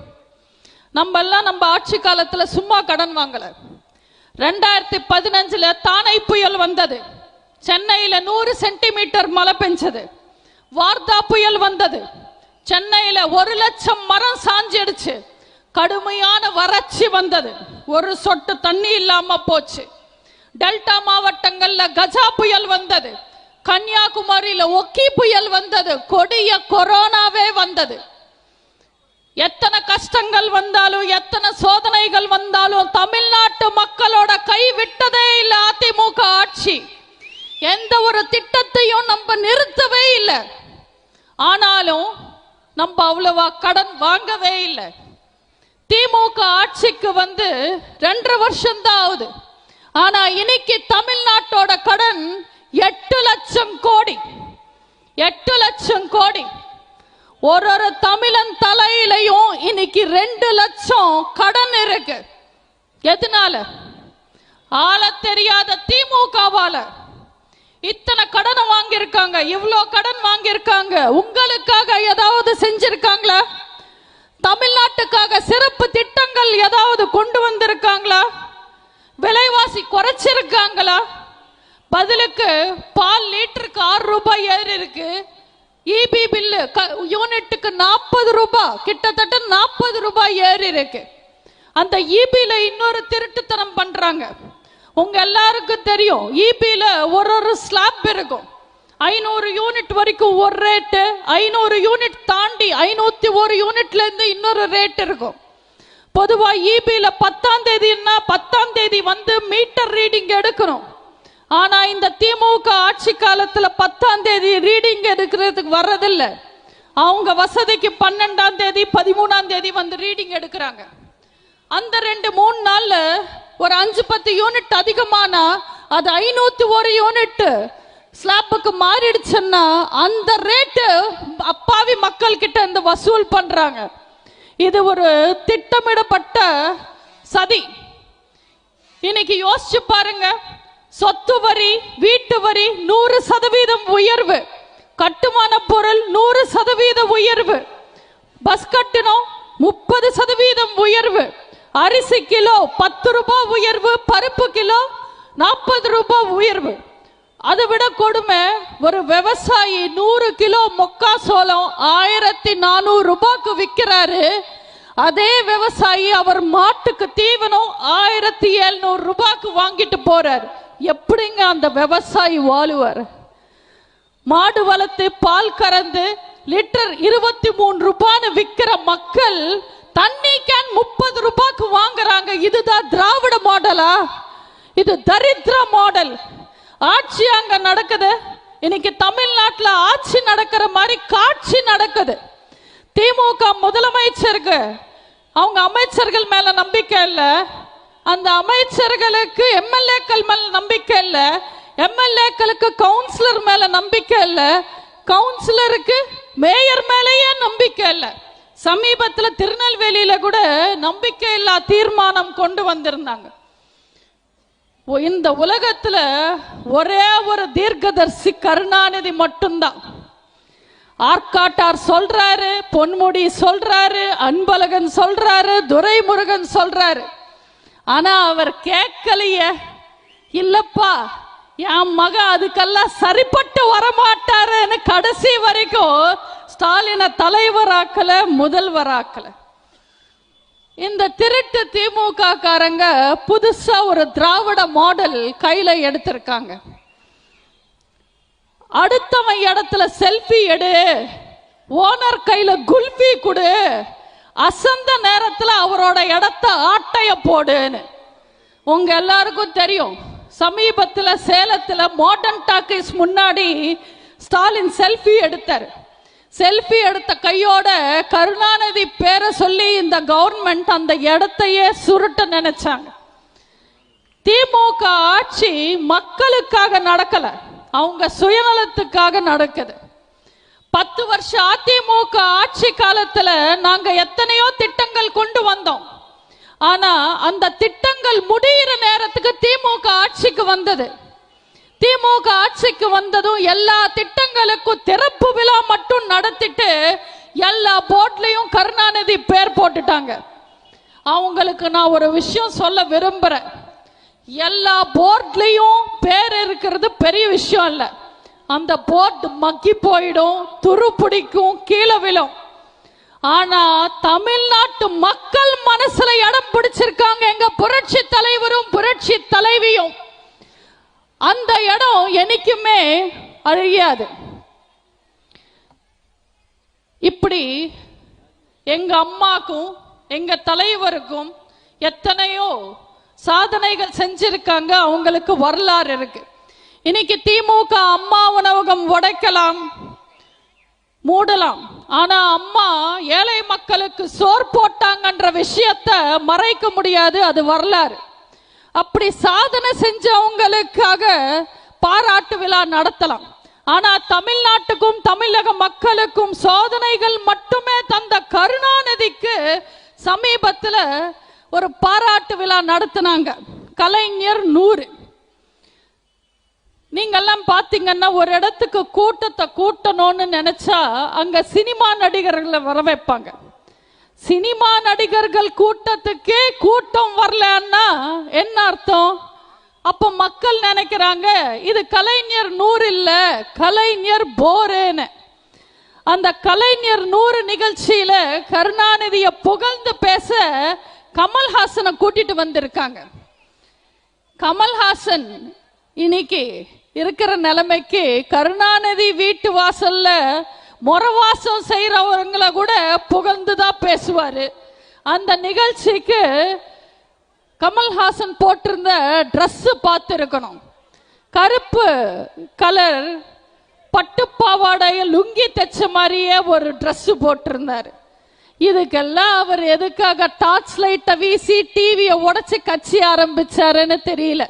நம்ம எல்லாம் நம்ம ஆட்சி காலத்துல சும்மா கடன் வாங்கல. 2015 தானை புயல் வந்தது. சென்னையில 100 சென்டிமீட்டர் மழை பெஞ்சது. வார்தா புயல் வந்தது. சென்னையில 1 லட்சம் மரம் சாஞ்சிடுச்சு. கடுமையான வறட்சி வந்தது. ஒரு சொட்டு தண்ணி இல்லாம போச்சு. டெல்டா மாவட்டங்கள்ல கஜா புயல் வந்தது. கன்னியாகுமரியில ஒக்கி புயல் வந்தது. கொடிய கொரோனாவே வந்தது. எத்தனை கஷ்டங்கள் வந்தாலும், எத்தனை சோதனைகள் வந்தாலும் தமிழ்நாட்டு மக்களோட கை விட்டதே இல்லை அதிமுக ஆட்சி. எந்த ஒரு திட்டத்தையும் நம்ம நிறுத்தவே இல்லை. ஆனாலும் நம்ம அவ்வளவா கடன் வாங்கவே இல்லை. திமுக ஆட்சிக்கு வந்து 2.5 வருஷம் தான் ஆகுது. ஆனா இன்னைக்கு தமிழ்நாட்டோட கடன் 8 லட்சம் கோடி. 8 லட்சம் கோடி. ஒரு தமிழன் தலையிலையும் இன்னைக்கு 2 லட்சம் கடன் இருக்கு. எதனால? ஆள தெரியாத திமுகவால இத்தனை கடனை வாங்கியிருக்காங்க. இவ்வளோ கடன் வாங்கியிருக்காங்க. உங்களுக்காக ஏதாவது செஞ்சிருக்காங்களா? தமிழ்நாட்டுக்காக சிறப்பு திட்டங்கள் ஏதாவது கொண்டு வந்திருக்காங்களா? விலைவாசி குறைச்சிருக்காங்களா? பதிலுக்கு பால் லிட்டருக்கு 6 ரூபாய் ஏறி இருக்கு. இபி பில்லு யூனிட்டுக்கு 40 ரூபாய், கிட்டத்தட்ட 40 ரூபாய் ஏறி இருக்கு. அந்த இபில இன்னொரு திருட்டுத்தனம் பண்றாங்க. உங்க எல்லாருக்கும் தெரியும், இபில ஒரு ஸ்லாப் இருக்கும். 500 யூனிட் வரைக்கும் ஒரு ரேட்டு, 500 யூனிட் தாண்டி 501 யூனிட்ல இருந்து இன்னொரு ரேட் இருக்கும். பொதுவா இபில 10ஆம் தேதினா 10ஆம் தேதி வந்து மீட்டர் ரீடிங் எடுக்கணும். ஆனா இந்த திமுக ஆட்சி காலத்துல 10ஆம் தேதி ரீடிங் எடுக்கிறதுக்கு வர்றதில்ல. அவங்க வசதிக்கு 12ஆம் தேதி 13ஆம் தேதி வந்து ரீடிங் எடுக்கிறாங்க. அந்த 2-3 நாள்ல ஒரு 5-10 யூனிட் அதிகமானா அது 501 யூனிட் ஸ்லாப்புக்கு மாறிடுச்சுன்னா அந்த ரேட்டு அப்பாவி மக்கள் கிட்ட இருந்து வசூல் பண்றாங்க. இது ஒரு திட்டமிடப்பட்ட சதி. இன்னைக்கு யோசிச்சு பாருங்க, சொத்து வரி, வீட்டு வரி 100% உயர்வு, கட்டுமான பொருள் 100% உயர்வு, பஸ் கட்டணம் 30% உயர்வு, அரிசி கிலோ 10 ரூபாய் உயர்வு, பருப்பு கிலோ 40 ரூபாய் உயர்வு. அதை விட கொடுமை, ஒரு விவசாயி 100 கிலோ மொக்கா சோளம் 1400 ரூபாய்க்கு விற்கிறாரு. அதே விவசாயி அவர் மாட்டுக்கு தீவனம் 1700 ரூபாய்க்கு வாங்கிட்டு போறார். எப்படிங்க அந்த விவசாயி வாழுவார்? மாடு வளர்த்து பால் கறந்து லிட்டர் 23 ரூபான்னு விற்கிற மக்கள் தண்ணி கேன் 30 ரூபாய்க்கு வாங்குறாங்க. இதுதான் திராவிட மாடலா? இது தரித்திர மாடல். ஆட்சி அங்க நடக்குது. இன்னைக்கு தமிழ்நாட்டில் ஆட்சி நடக்கிற மாதிரி காட்சி நடக்குது. திமுக முதலமைச்சருக்கு அவங்க அமைச்சர்கள் மேல நம்பிக்கை இல்ல, அந்த அமைச்சர்களுக்கு எம்எல்ஏக்கள் மேல நம்பிக்கை இல்ல, எம்எல்ஏக்களுக்கு கவுன்சிலர் மேல நம்பிக்கை இல்ல, கவுன்சிலருக்கு மேயர் மேலேயே நம்பிக்கை இல்ல. சமீபத்தில் திருநெல்வேலியில கூட நம்பிக்கை இல்லா தீர்மானம் கொண்டு வந்திருந்தாங்க. இந்த உலகத்துல ஒரே ஒரு தீர்க்கதரிசி கருணாநிதி மட்டும்தான். ஆர்காட்டார் சொல்றாரு, பொன்முடி சொல்றாரு, அன்பழகன் சொல்றாரு, துரைமுருகன் சொல்றாரு. ஆனா அவர் கேட்கலையே. இல்லப்பா, என் மக அதுக்கெல்லாம் சரிப்பட்டு வரமாட்டாருன்னு கடைசி வரைக்கும் ஸ்டாலினை தலைவராக்கல, முதல்வராக்கல. இந்த திருட்டு திமுக காரங்க புதுசா ஒரு திராவிட மாடல் கையில எடுத்திருக்காங்க. அடுத்தவன் இடத்துல செல்ஃபி எடு, ஓனர் கையில குல்பி கொடு, அசந்த நேரத்துல அவரோட இடத்த ஆட்டைய போடுன்னு. உங்க எல்லாருக்கும் தெரியும், சமீபத்தில் சேலத்தில் மாடர்ன் டாக்கீஸ் முன்னாடி ஸ்டாலின் செல்ஃபி எடுத்தார். செல்ஃபி எடுத்த கையோட கருணாநிதி பேரை சொல்லி இந்த கவர்மெண்ட் அந்த இடத்தையே சுருட்ட நினைச்சாங்க. திமுக ஆட்சி மக்களுக்காக நடக்கல, அவங்க சுயநலத்துக்காக நடக்குது. 10 வருஷம் அதிமுக ஆட்சி காலத்துல நாங்க எத்தனையோ திட்டங்கள் கொண்டு வந்தோம். ஆனா அந்த திட்டங்கள் முடிகிற நேரத்துக்கு திமுக ஆட்சிக்கு வந்தது. திமுக ஆட்சிக்கு வந்ததும் எல்லா திட்டங்களுக்கும் திறப்பு விழா மட்டும் நடத்திட்டு எல்லா போர்ட்லயும் கருணாநிதி பேர் போட்டுட்டாங்க. அவங்களுக்கு நான் ஒரு விஷயம் சொல்ல விரும்புறேன். எல்லா போர்ட்லயும் பேர் இருக்கிறது பெரிய விஷயம் இல்ல. அந்த போர்ட் மக்கி போயிடும், துரு பிடிக்கும், கீழே விழும். ஆனா தமிழ்நாட்டு மக்கள் மனசுல இடம் பிடிச்சிருக்காங்க எங்க புரட்சி தலைவரும் புரட்சி தலைவியும். அந்த இடம் என்னைக்குமே அழியாது. இப்படி எங்க அம்மாக்கும் எங்க தலைவருக்கும் எத்தனையோ சாதனைகள் செஞ்சிருக்காங்க. அவங்களுக்கு வரலாறு இருக்கு. இன்னைக்கு திமுக அம்மா உணவகம் உடைக்கலாம், மூடலாம். ஆனா அம்மா ஏழை மக்களுக்கு சோறு போட்டாங்கன்ற விஷயத்தை மறைக்க முடியாது. அது வரலாறு. அப்படி சாதனை செஞ்சவங்களுக்காக பாராட்டு விழா நடத்தலாம். ஆனா தமிழ்நாட்டுக்கும் தமிழக மக்களுக்கும் சோதனைகள் மட்டுமே தந்த கருணாநிதிக்கு சமீபத்தில் ஒரு பாராட்டு விழா நடத்தினாங்க. கலைஞர் 100. நீங்கெல்லாம் பாத்தீங்கன்னா ஒரு இடத்துக்கு கூட்டத்தை கூட்டணும்னு நினைச்சா அங்க சினிமா நடிகர்களை வர வைப்பாங்க. சினிமா நடிகர்கள் கூட்டத்துக்கே கூட்டம் வரலன்னா என்ன அர்த்தம்? அப்ப மக்கள் நினைக்கிறாங்க இது கலைஞர் 100 இல்ல, கலைஞர் போரேன்னு. அந்த கலைஞர் 100 நிகழ்ச்சியில கருணாநிதியை புகழ்ந்து பேச கமல்ஹாசனை கூட்டிட்டு வந்திருக்காங்க. கமல்ஹாசன் இன்னைக்கு இருக்கிற நிலைமைக்கு கருணாநிதி வீட்டு வாசல்ல முறவாசம் செய்யறவங்களை கூட புகழ்ந்துதான் பேசுவாரு. அந்த நிகழ்ச்சிக்கு கமல்ஹாசன் போட்டிருந்த ட்ரெஸ் பார்த்து இருக்கணும். கருப்பு கலர் பட்டுப்பாவாடைய லுங்கி தைச்ச மாதிரியே ஒரு ட்ரெஸ் போட்டிருந்தாரு. இதுக்கெல்லாம் அவர் எதுக்காக டார்ச் லைட்டை வீசி டிவியை உடைச்சு கட்சி ஆரம்பிச்சாருன்னு தெரியல.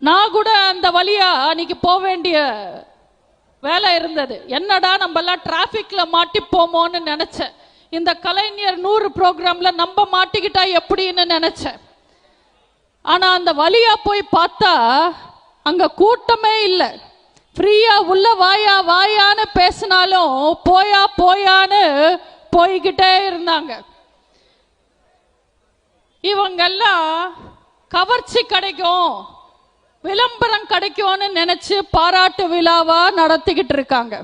நான் கூட அந்த வழியா அன்னைக்கு போக வேண்டிய வேலை இருந்தது. என்னடா நம்ம எல்லாம் டிராபிக்ல மாட்டிப்போமோன்னு நினைச்சேன். இந்த கலைஞர் 100 ப்ரோக்ராம்ல நம்ம மாட்டிக்கிட்டா எப்படின்னு நினைச்சேன். ஆனா அந்த வழியா போய் பார்த்தா அங்க கூட்டமே இல்லை. ஃப்ரீயா உள்ள வாயா வாயான்னு பேசினாலும் போயா போயான்னு போய்கிட்டே இருந்தாங்க. இவங்கெல்லாம் கவர்ச்சி கிடைக்கும், விளம்பரம் கிடைக்கும்னு நினைச்சு பாராட்டு விழாவா நடத்திக்கிட்டு இருக்காங்க.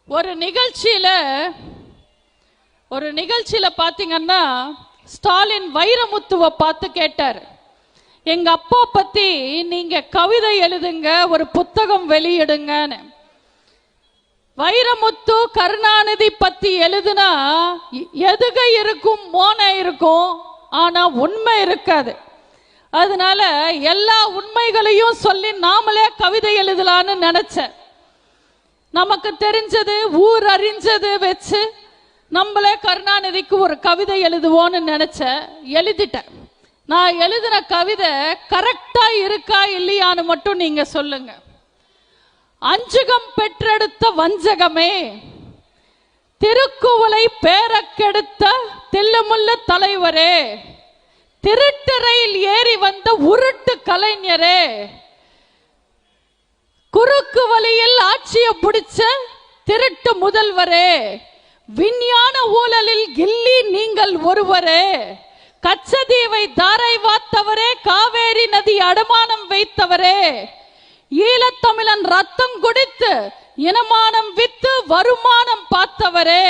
ஒரு நிகழ்ச்சியில பாத்தீங்கன்னா ஸ்டாலின் வைரமுத்துவை பார்த்து கேட்டார், எங்க அப்பா பத்தி நீங்க கவிதை எழுதுங்க, ஒரு புத்தகம் வெளியிடுங்கன்னு. வைரமுத்து கருணாநிதி பத்தி எழுதுனா எதுக இருக்கும், மோனை இருக்கும், ஆனா உண்மை இருக்காது. அதனால எல்லா உண்மைகளையும் சொல்லி நாமளே கவிதை எழுதலான்னு நினைச்சேன். நமக்கு தெரிஞ்சது ஊர் அறிஞ்சது வச்சு நம்மளே கருணாநிதிக்கு ஒரு கவிதை எழுதுவோன்னு நினைச்சேன். எழுதிட்டேன். நான் எழுதின கவிதை கரெக்டா இருக்கா இல்லையான்னு மட்டும் நீங்க சொல்லுங்க. அஞ்சுகம் பெற்றெடுத்த வஞ்சகமே, திருக்குவளை பேரக்கெடுத்த தில்லுமுள்ள தலைவரே, திருட்டுறையில் ஏறி வந்த உருட்டு கலைஞரே, குறுக்கு வழியில் ஆட்சியை பிடிச்ச திருட்டு முதல்வரே, விஞ்ஞான ஊழலில் கில்லி நீங்கள் ஒருவரே, கச்சதீவை தாரை வாத்தவரே, காவேரி நதி அடமானம் வைத்தவரே, ஈழத்தமிழன் ரத்தம் குடித்து இனமானம் வித்து வருமானம் பார்த்தவரே,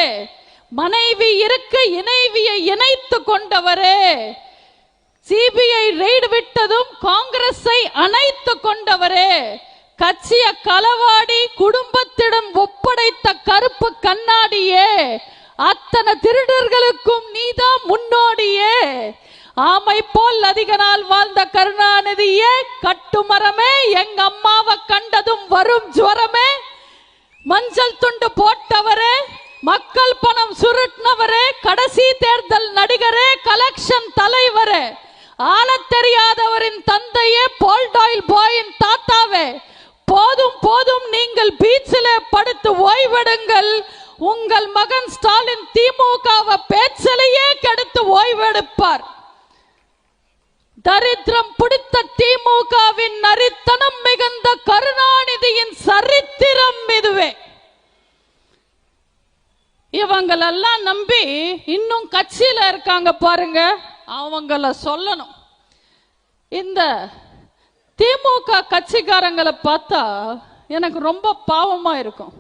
மனைவி இருக்க இணைவியை இணைத்து கொண்டவரே, சிபிஐ ரெய்டு விட்டதும் காங்கிரஸை அணைத்து கொண்டவரே, கட்சிய களவாடி குடும்பத்திடம் ஒப்படைத்த கருப்பு கண்ணாடியே, அத்தனை திருடர்களுக்கும் நீதான் முன்னோடியே, ஆமை போல் அதிக நாள் வாழ்ந்த கருணாநிதியே, கட்டுமரமே, எங்க அம்மாவை கண்டதும் வரும் ஜுவரமே, மஞ்சள் துண்டு போட்டவரே, மக்கள் பணம் சுருட்டினவரே, கடைசி தேர்தல் நடிகரே, கலெக்ஷன் தலைவரே, ஆள தெரியாதவரின் தந்தையே, போல்டாயில் பாயின் தாத்தாவே, போதும் போதும் நீங்கள் பீச்சிலே படுத்து ஓய்வெடுங்கள், உங்கள் மகன் ஸ்டாலின் திமுகவை பேச்சலையே கெடுத்து ஓய்வெடுப்பார். தரித்திரம் பிடித்த திமுகவின் நரித்தனம் மிகுந்த கருணாநிதியின் சரித்திரம் இதுவே. இவங்களெல்லாம் நம்பி இன்னும் கட்சியில இருக்காங்க பாருங்க, அவங்கள சொல்லணும். இந்த திமுக கட்சிக்காரங்களை பார்த்தா எனக்கு ரொம்ப பாவமா இருக்கும்.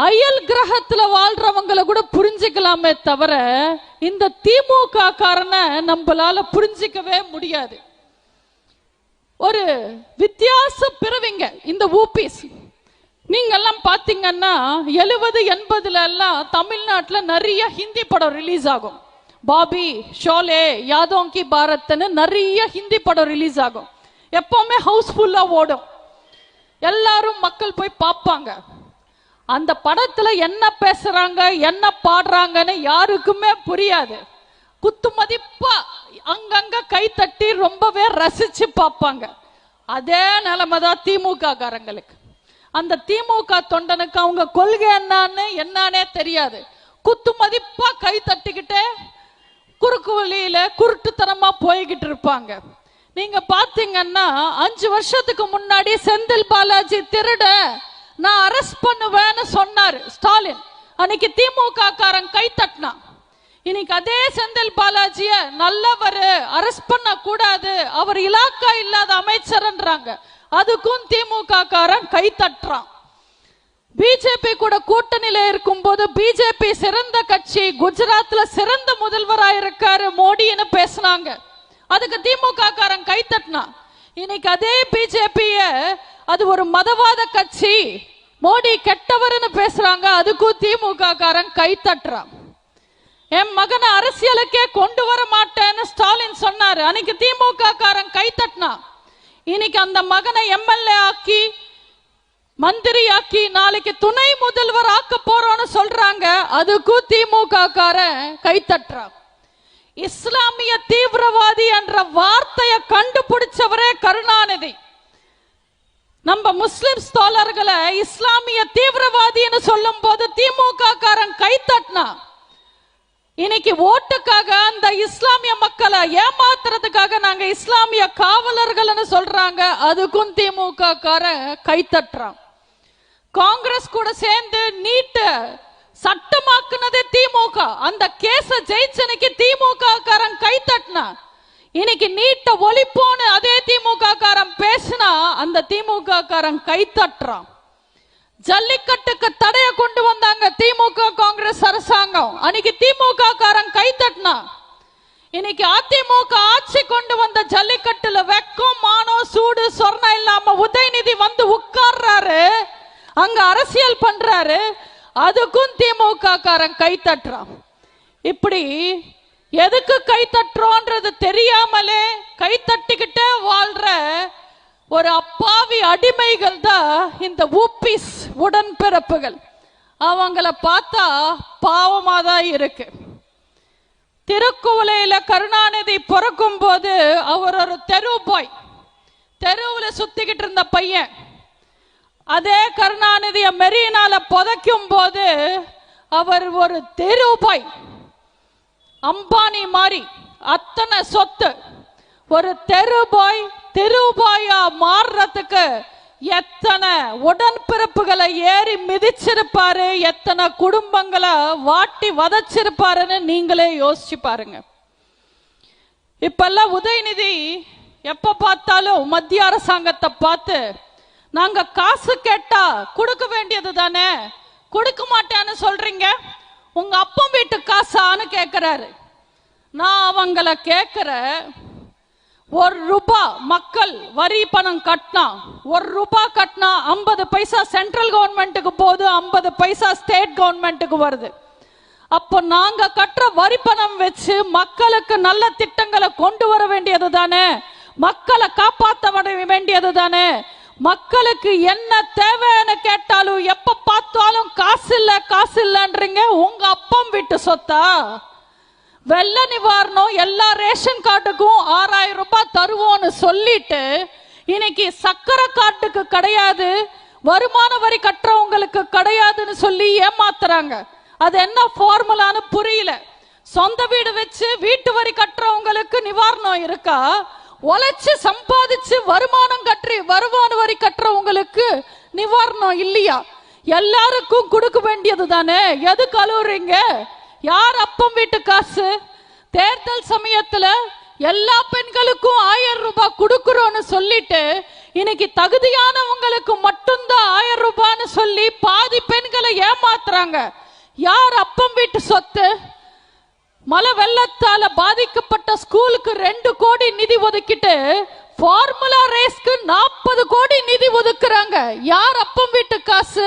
அயல் கிரகத்துல வாழ்றவங்களை கூட புரிஞ்சுக்கலாமே தவிர இந்த திமுக காரனை நம்மளால புரிஞ்சிக்கவே முடியாது. ஒரு வித்தியாச பிறவிங்க இந்த ஊபிஸ். நீங்க எல்லாம் பாத்தீங்கன்னா 70-80 எல்லாம் தமிழ்நாட்டுல நிறைய ஹிந்தி படம் ரிலீஸ் ஆகும். பாபி, ஷோலே, யாதோं की பாரத்னு நிறைய ஹிந்தி படம் ரிலீஸ் ஆகும். எப்பவுமே ஹவுஸ்ஃபுல்லா ஓடும். எல்லாரும் மக்கள் போய் பார்ப்பாங்க. அந்த படத்துல என்ன பேசுறாங்க என்ன பாடுறாங்கன்னு யாருக்குமே புரியாது. குத்து மதிப்பா அங்கங்க கை தட்டி ரொம்பவே ரசிச்சு பார்ப்பாங்க. அதே நிலைமைதான் திமுக காரங்களுக்கு. அந்த திமுக தொண்டனுக்கு அவங்க கொள்கை என்னன்னே தெரியாது. குத்து மதிப்பா கை தட்டிக்கிட்டே குறுக்கு வழியில குருட்டுத்தனமா போய்கிட்டு இருப்பாங்க. நீங்க பாத்தீங்கன்னா 5 வருஷத்துக்கு முன்னாடி செந்தில் பாலாஜி திருட நான் அரெஸ்ட் பண்ணுவேன்னு சொன்னாரு ஸ்டாலின். அன்னைக்கு திமுக காரன் கை தட்டினான். இன்னைக்கு அதே செந்தில் பாலாஜிய நல்லவரு, அரெஸ்ட் பண்ண கூடாது, அவர் இலாக்கா இல்லாத அமைச்சர்ன்றாங்க. அதுக்கும் திமுக காரன் கை தட்டுறான். பிஜேபி கூட கூட்டணியில இருக்கும் போது பிஜேபி சிறந்த கட்சி, குஜராத்ல சிறந்த முதல்வராக இருக்காரு மோடின்னு பேசினாங்க. அதுக்கு திமுக காரன் கை தட்டினான். இன்னைக்கு அதே பிஜேபிய அது ஒரு மதவாத கட்சி, மோடி கெட்டவர்னு பேசுறாங்க. அதுக்கும் திமுக காரன் கை தட்டுறான். என் மகனை அரசியலுக்கே கொண்டு வர மாட்டேன்னு ஸ்டாலின் சொன்னாரு. அன்னைக்கு திமுக காரன் கை தட்டினான். இன்னைக்கு அந்த மகனை எம்எல்ஏ ஆக்கி மந்திரியாக்கி நாளைக்கு துணை முதல்வர் ஆக்க போறோம்னு சொல்றாங்க. அதுக்கும் திமுக காரன் கைத்தட்டுறான். இஸ்லாமிய தீவிரவாதி என்ற வார்த்தையை கண்டுபிடிச்சவரே கருணாநிதி. நம்ம முஸ்லிம் தோழர்களை இஸ்லாமிய தீவிரவாதின்னு சொல்லும் போது திமுக காரன் கைத்தட்டினா. இன்னைக்கு ஓட்டுக்காக அந்த இஸ்லாமிய மக்களை ஏமாத்துறதுக்காக நாங்க இஸ்லாமிய காவலர்கள்னு சொல்றாங்க. அதுக்கும் திமுக காரன் கைத்தட்டுறான். காங்கிரஸ் கூட சேர்ந்து நீட்ட சட்டமாக்குனதே திமுக. அந்த கேஸ ஜெயிச்சனுக்கு திமுக காரன் கைத்தட்டினா. இன்னைக்கு நீட்ட ஒழிப்போன்னு அதே திமுக காரன் பேசினா அந்த திமுக காரன் கைத்தட்டுறான். ஜல்லிக்கட்டுக்கு தடைய கொண்டு வந்தாங்க திமுக காங்கிரஸ் அரசாங்கம். அன்னைக்கு திமுக காரன் கைத்தட்டினா. இன்னைக்கு அதிமுக ஆட்சி கொண்டு வந்த ஜல்லிக்கட்டுல வெக்கம் மானம் சூடு சொர்ணம் இல்லாம உதயநிதி வந்து உட்கார்றாரு, அங்க அரசியல் பண்றாரு. அதுக்கும் திமுக காரன் கைத்தட்டுறான். இப்படி எதுக்கு கைத்தட்டுறோன்றது தெரியாமலே கைத்தட்டிக்கிட்டே வாழ்ற ஒரு அப்பாவி அடிமைகள் தான் இந்த ஊபிஸ் உடன்பிறப்புகள். அவங்கள பார்த்தா பாவமா தான் இருக்கு. திருக்குவளையில கருணாநிதி பிறக்கும் போது அவர் ஒரு தெரு பாய், தெருவுல சுத்திக்கிட்டு இருந்த பையன். அதே கருணாநிதிய மெரினால புதைக்கும் போது அவர் ஒரு தெரு பாய், அம்பானி மாதிரி அத்தனை சொத்து. ஒரு தெருபாயா மாறுறதுக்கு எத்தனை உடன்பிறப்புகளை ஏறி மிதிச்சிருப்பாரு, எத்தனை குடும்பங்களை வாட்டி வதச்சிருப்பாருன்னு நீங்களே யோசிச்சு பாருங்க. இப்பெல்லாம் உதயநிதி எப்ப பார்த்தாலும் மத்திய அரசாங்கத்தை பார்த்து நாங்க காசு கேட்டா கொடுக்க வேண்டியது தானே, கொடுக்க மாட்டேன்னு சொல்றீங்க, உங்க அப்பா வீட்டு காசான்னு கேட்கிறாரு. நான் அவங்கள கேட்கிற, ₹1 மக்கள் வரி பணம் கட்டினா, ₹1 கட்டினா 50 பைசா சென்ட்ரல் கவர்மெண்ட்டுக்கு போகுது, 50 பைசா ஸ்டேட் கவர்மெண்ட்டுக்கு வருது. அப்போ நாங்க கட்டுற வரி பணம் வச்சு மக்களுக்கு நல்ல திட்டங்களை கொண்டு வர வேண்டியது தானே, மக்களை காப்பாற்ற வேண்டியது தானே. மக்களுக்கு என்ன தேவைன்னு கேட்டாலும் எப்ப பார்த்தாலும் காசு இல்லன்றீங்க. உங்க அப்பம் வீட்டு சொத்தா? வெள்ள நிவாரணம் எல்லா ரேஷன் கார்டுக்கும் 6000 ரூபாய் தருவோம்னு சொல்லிட்டு இன்னைக்கு சக்கரை கார்டுக்கு கிடையாது, வருமான வரி கட்டுறவங்களுக்கு கிடையாதுன்னு சொல்லி ஏமாத்துறாங்க. அது என்ன ஃபார்முலான்னு புரியல. சொந்த வீடு வச்சு வீட்டு வரி கட்டுறவங்களுக்கு நிவாரணம் இருக்கா? உழைச்சு சம்பாதிச்சு வருமான வரி கட்டுறவங்களுக்கு நிவாரணம் இல்லையா? எல்லாருக்கும் கொடுக்க வேண்டியது தானே. எது கழுவுறீங்க? யார் அப்பம் வீட்டு காசு? தேர்தல் சமயத்துல எல்லா பெண்களுக்கும் 1000 ரூபாய் கொடுக்கிறோம்னு சொல்லிட்டு இன்னைக்கு தகுதியானவங்களுக்கு மட்டும்தான் 1000 ரூபான்னு சொல்லி பாதி பெண்களை ஏமாத்துறாங்க. யார் அப்பம் வீட்டு சொத்து? மழை வெள்ளத்தால பாதிக்கப்பட்ட ஸ்கூலுக்கு 2 கோடி நிதி ஒதுக்கிட்டு ஃபார்முலா ரேஸ்க்கு 40 கோடி நிதி ஒதுக்குறாங்க. யார் அப்பம் வீட்டு காசு?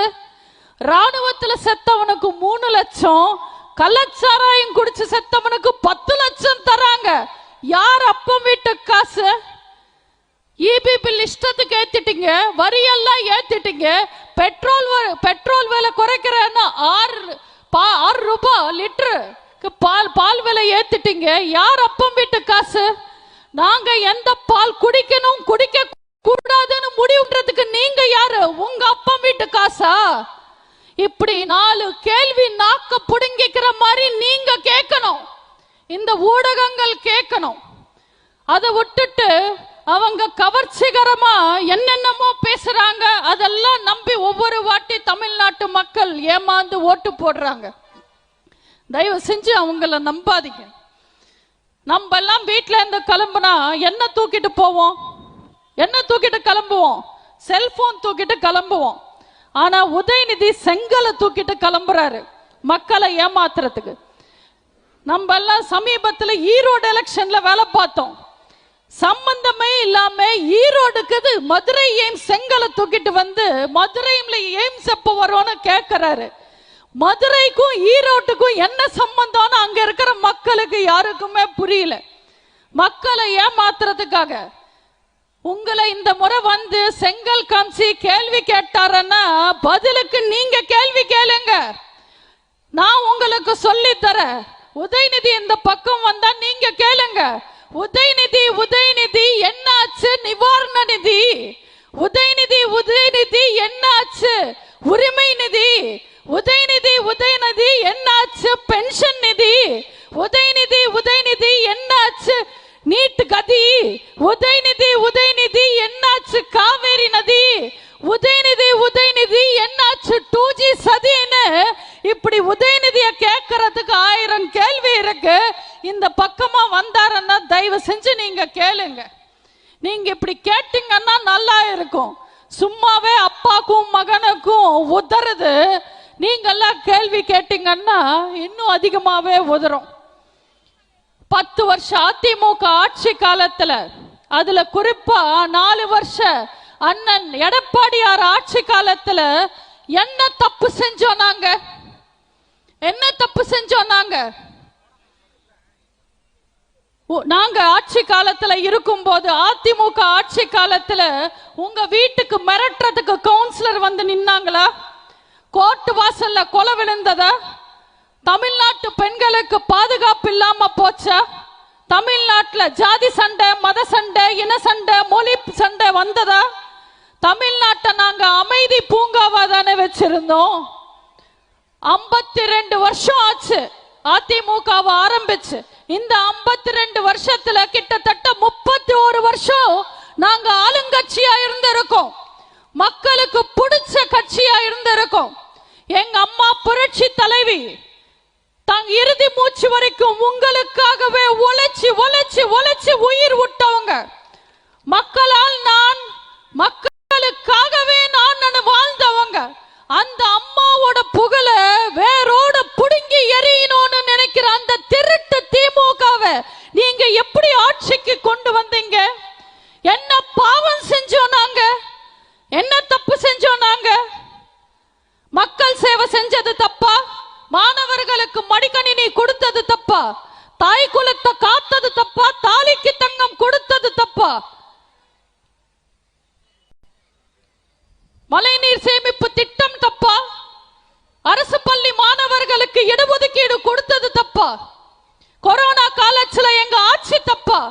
ராணுவத்துல செத்தவனுக்கு 3 லட்சம், கள்ளச்சாராயம் குடிச்சு செத்தவனுக்கு 10 லட்சம் தராங்க. யார் அப்பம் வீட்டு காசு? இபி பில் இஷ்டத்துக்கு ஏத்திட்டீங்க, வரியெல்லாம் ஏத்திட்டீங்க. பெட்ரோல் விலை குறைக்கிறேன்னா 6 ரூபாய் லிட்டரு பால் விலை ஏத்திட்டீங்க. யார் அப்பம் வீட்டு காசு? நாங்க எந்த பால் குடிக்கணும் குடிக்க கூடாதுன்னு முடிவுன்றதுக்கு நீங்க யாரு? உங்க அப்பம் வீட்டு காசா? இப்படி 4 கேள்வி நாக்க புடுங்கிக்கிற மாதிரி நீங்க கேட்கணும், இந்த ஊடகங்கள் கேட்கணும். அதை விட்டுட்டு அவங்க கவர்ச்சிகரமா என்னென்னமோ பேசுறாங்க. அதெல்லாம் நம்பி ஒவ்வொரு வாட்டி தமிழ்நாட்டு மக்கள் ஏமாந்து ஓட்டு போடுறாங்க. தயவு செஞ்சு அவங்கள நம்பாதீங்க. நம்ம எல்லாம் வீட்டுல இருந்து கிளம்புனா என்ன தூக்கிட்டு போவோம்? என்ன தூக்கிட்டு கிளம்புவோம்? செல்போன் தூக்கிட்டு கிளம்புவோம். ஆனா உதயநிதி செங்கலை தூக்கிட்டு கிளம்புறாரு மக்களை ஏமாத்துறதுக்கு. நம்ம எல்லாம் சமீபத்துல ஈரோடு எலெக்ஷன்ல வேலை பார்த்தோம். சம்பந்தமே இல்லாம ஈரோடுக்கு மதுரை எய்ம்ஸ் செங்கலை தூக்கிட்டு வந்து மதுரையில எய்ம்ஸ் எப்ப வரும்னு கேட்கிறாரு. மதுரைக்கும் ஈரோட்டுக்கும் என்ன சம்பந்தம்னு அங்க இருக்கிற மக்களுக்கு யாருக்குமே புரியல. மக்களை ஏமாத்துறதுக்காக உங்களை இந்த முறை வந்து செங்கல் காமிச்சு கேள்வி கேட்டாரன்னா பதிலுக்கு நீங்க கேள்வி கேளுங்க. நான் உங்களுக்கு சொல்லி தரேன். உதயநிதி இந்த பக்கம் வந்தா நீங்க கேளுங்க. உதயநிதி உதயநிதி என்னாச்சு நிவாரண நிதி? உதயநிதி உதயநிதி என்னாச்சு உரிமை நிதி? உதயநிதி உதயநிதி என்னாச்சு பென்ஷன் நிதி? உதயநிதி உதயநிதி என்னாச்சு நீட் கதி? உதயநிதி உதயநிதி என்னாச்சு காவேரி நதி? உதயநிதி உதயநிதி என்னாச்சு 2G சதின்னு இப்படி உதயநிதியை கேட்கறதுக்கு 1000 கேள்வி இருக்கு. இந்த பக்கமா வந்தாருன்னா தயவு செஞ்சு நீங்க கேளுங்க. நீங்க இப்படி கேட்டீங்கன்னா நல்லா இருக்கும். சும்மாவே அப்பாக்கும் மகனுக்கும் உதறது. நீங்கெல்லாம் கேள்வி கேட்டீங்கன்னா இன்னும் அதிகமாவே உதரும். 10 வருஷம் அதிமுக ஆட்சி காலத்துல, அதுல குறிப்பா 4 வருஷம் அண்ணன் எடப்பாடியார் ஆட்சி காலத்துல என்ன தப்பு செஞ்சோம் நாங்க? என்ன தப்பு செஞ்சோம் நாங்க? நாங்க ஆட்சி காலத்துல இருக்கும் போது, அதிமுக ஆட்சி காலத்துல உங்க வீட்டுக்கு மிரட்டுறதுக்கு கவுன்சிலர் வந்து நின்னாங்களா? கோர்ட்டு வாசல்ல கொலை விழுந்ததா? தமிழ்நாட்டு பெண்களுக்கு பாதுகாப்பு இல்லாம போச்சா? தமிழ்நாட்டுல ஜாதி சண்டை, மத சண்டை, இன சண்டை, மொழி சண்டை வந்ததா? தமிழ்நாட்டை நாங்க அமைதி பூங்காவா தானே வச்சிருந்தோம். 52 வருஷம் ஆச்சு அதிமுகவை ஆரம்பிச்சு. இந்த 52 வருஷத்துல கிட்டத்தட்ட 31 வருஷம் நாங்க ஆளுங்கட்சியா இருந்திருக்கோம். மக்களுக்கு பிடிச்ச கட்சியா இருந்திருக்கோம். எங்க அம்மா புரட்சி தலைவி தாங்க இறுதி மூச்சு வரைக்கும் உங்களுக்காகவே உழைச்சி உழைச்சி உழைச்சி உயிர் விட்டவங்க. மக்களால் நான், மக்களுக்காகவே நான் வாழ்ந்தவங்க. அந்த அம்மாவோட புகழ வேரோட புடுங்கி எறியணும்னு நினைக்கிற அந்த திருட்டு திமுகவை நீங்க எப்படி ஆட்சிக்கு கொண்டு வந்தீங்க? என்ன பாவம் செஞ்சோம் நாங்க? என்ன தப்பு செஞ்சோம் நாங்க? மக்கள் சேவை செஞ்சது தப்பா? மாணவர்களுக்கு மடிக்கணினி கொடுத்தது தப்பா? தாய் குலத்தை காத்தது தப்பா? தாலிக்கு தங்கம் கொடுத்தது தப்பா? மழைநீர் சேமிப்பு திட்டம் தப்பா? அரசு பள்ளி மாணவர்களுக்கு இடஒதுக்கீடு கொடுத்தது தப்பா? கொரோனா காலத்துல எங்க ஆட்சி தப்பா?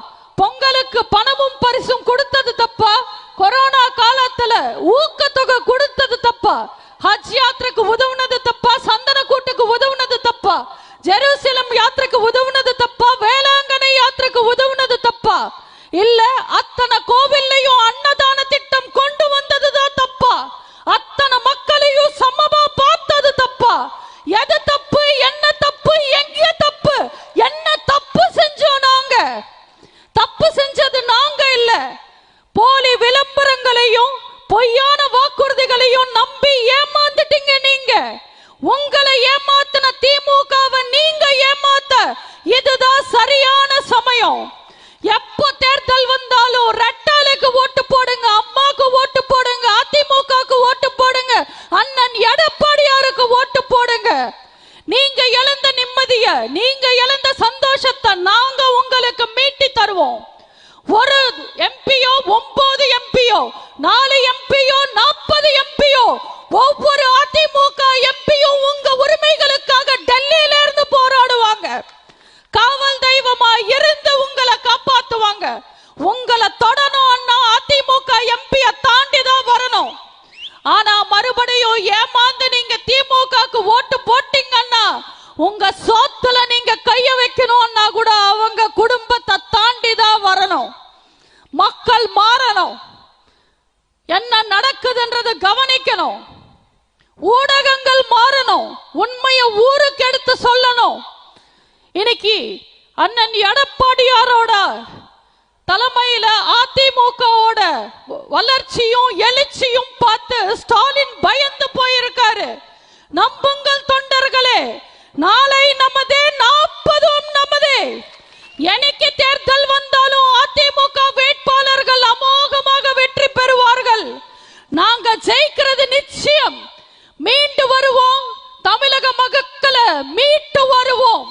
பொங்கலுக்கு பணமும் பரிசும் கொடுத்தது தப்பா? கொரோனா காலத்துல ஊக்கத்தொகை கொடுத்தது தப்பா? ஹஜ் யாத்திரைக்கு உதவுனது தப்பா? சந்தன கூட்டுக்கு உதவுனது தப்பா? ஜெருசலம் யாத்திரைக்கு உதவுனது தப்பா? வேளாங்கண்ணி யாத்திரைக்கு உதவுனது தப்பா? இல்ல அத்தனை கோவில்லையும் அன்னதான திட்டம் கொண்டு வந்ததுதான் தப்பா? அத்தனை மக்களையும் சமமா பார்த்தது தப்பா? எது தப்பு? என்ன தப்பு? எங்க தப்பு? என்ன தப்பு செஞ்சோம் நாங்க? தப்பு செஞ்சது நாங்க இல்ல. போலி விளம்பரங்களையும் பொய்யான வாக்குறுதிகளையும் நம்பி ஏமாந்துட்டீங்க நீங்க. உங்களை ஏமாத்தின திமுகவை நீங்க ஏமாத்த இதுதான் சரியான சமயம். எப்போ தேர்தல் வந்தாலும் ரெட்டாலுக்கு ஓட்டு போடுங்க, அம்மாக்கு ஓட்டு போடுங்க, அதிமுகக்கு ஓட்டு போடுங்க, அண்ணன் எடப்பாடியாருக்கு ஓட்டு போடுங்க. நீங்க இழந்த நிம்மதிய, நீங்க இழந்த சந்தோஷத்தை நாங்க உங்களுக்கு மீட்டி தருவோம். ஒரு எம்பியோ 9 எம்பியோ 4 எம்பியோ 40 எம்பியோ ஒவ்வொரு அதிமுக எம்பியும் உங்க உரிமைகளுக்காக டெல்லியில இருந்து போராடுவாங்க. காவல் தெய்வமா இருந்து உங்களை காப்பாத்துவாங்க. உங்களை தொடணும்னா அதிமுக எம்பியை தாண்டி தான் வரணும். ஆனா மறுபடியும் ஏமாந்து நீங்க திமுகக்கு ஓட்டு போட்டீங்கன்னா உங்க சொத்துல நீங்க கைய வைக்கணும்னா கூட அவங்க குடும்பத்தை தாண்டி தான் வரணும். மக்கள் மாறணும். என்ன நடக்குதுன்றது கவனிக்கணும். ஊடகங்கள் மாறணும். உண்மையை ஊருக்கு எடுத்து சொல்லணும். இன்னைக்கு அண்ணன் எடப்பாடியாரோட தலைமையில அதிமுகவோட வளர்ச்சியும் எழுச்சியும் பார்த்து ஸ்டாலின் பயந்து போயிருக்காரு. நம்புங்கள் தொண்டர்களே, நாளை நமதே, 40 நமதே. என்னைக்கு தேர்தல் வந்தாலும் அதிமுக வேட்பாளர்கள் அமோகமாக வெற்றி பெறுவார்கள். நாங்க ஜெயிக்கிறது நிச்சயம். மீண்டு வருவோம். தமிழக மக்களை மீட்டு வருவோம்.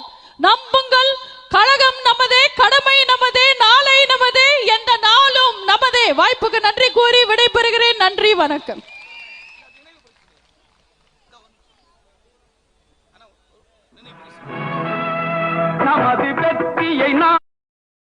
நம்புங்கள். கழகம் நமதே, கடமை நமதே, நாளை நமதே, எந்த நாளும் நமதே. வாய்ப்புக்கு நன்றி கூறி விடைபெறுகிறேன். நன்றி, வணக்கம். நமது வெற்றியை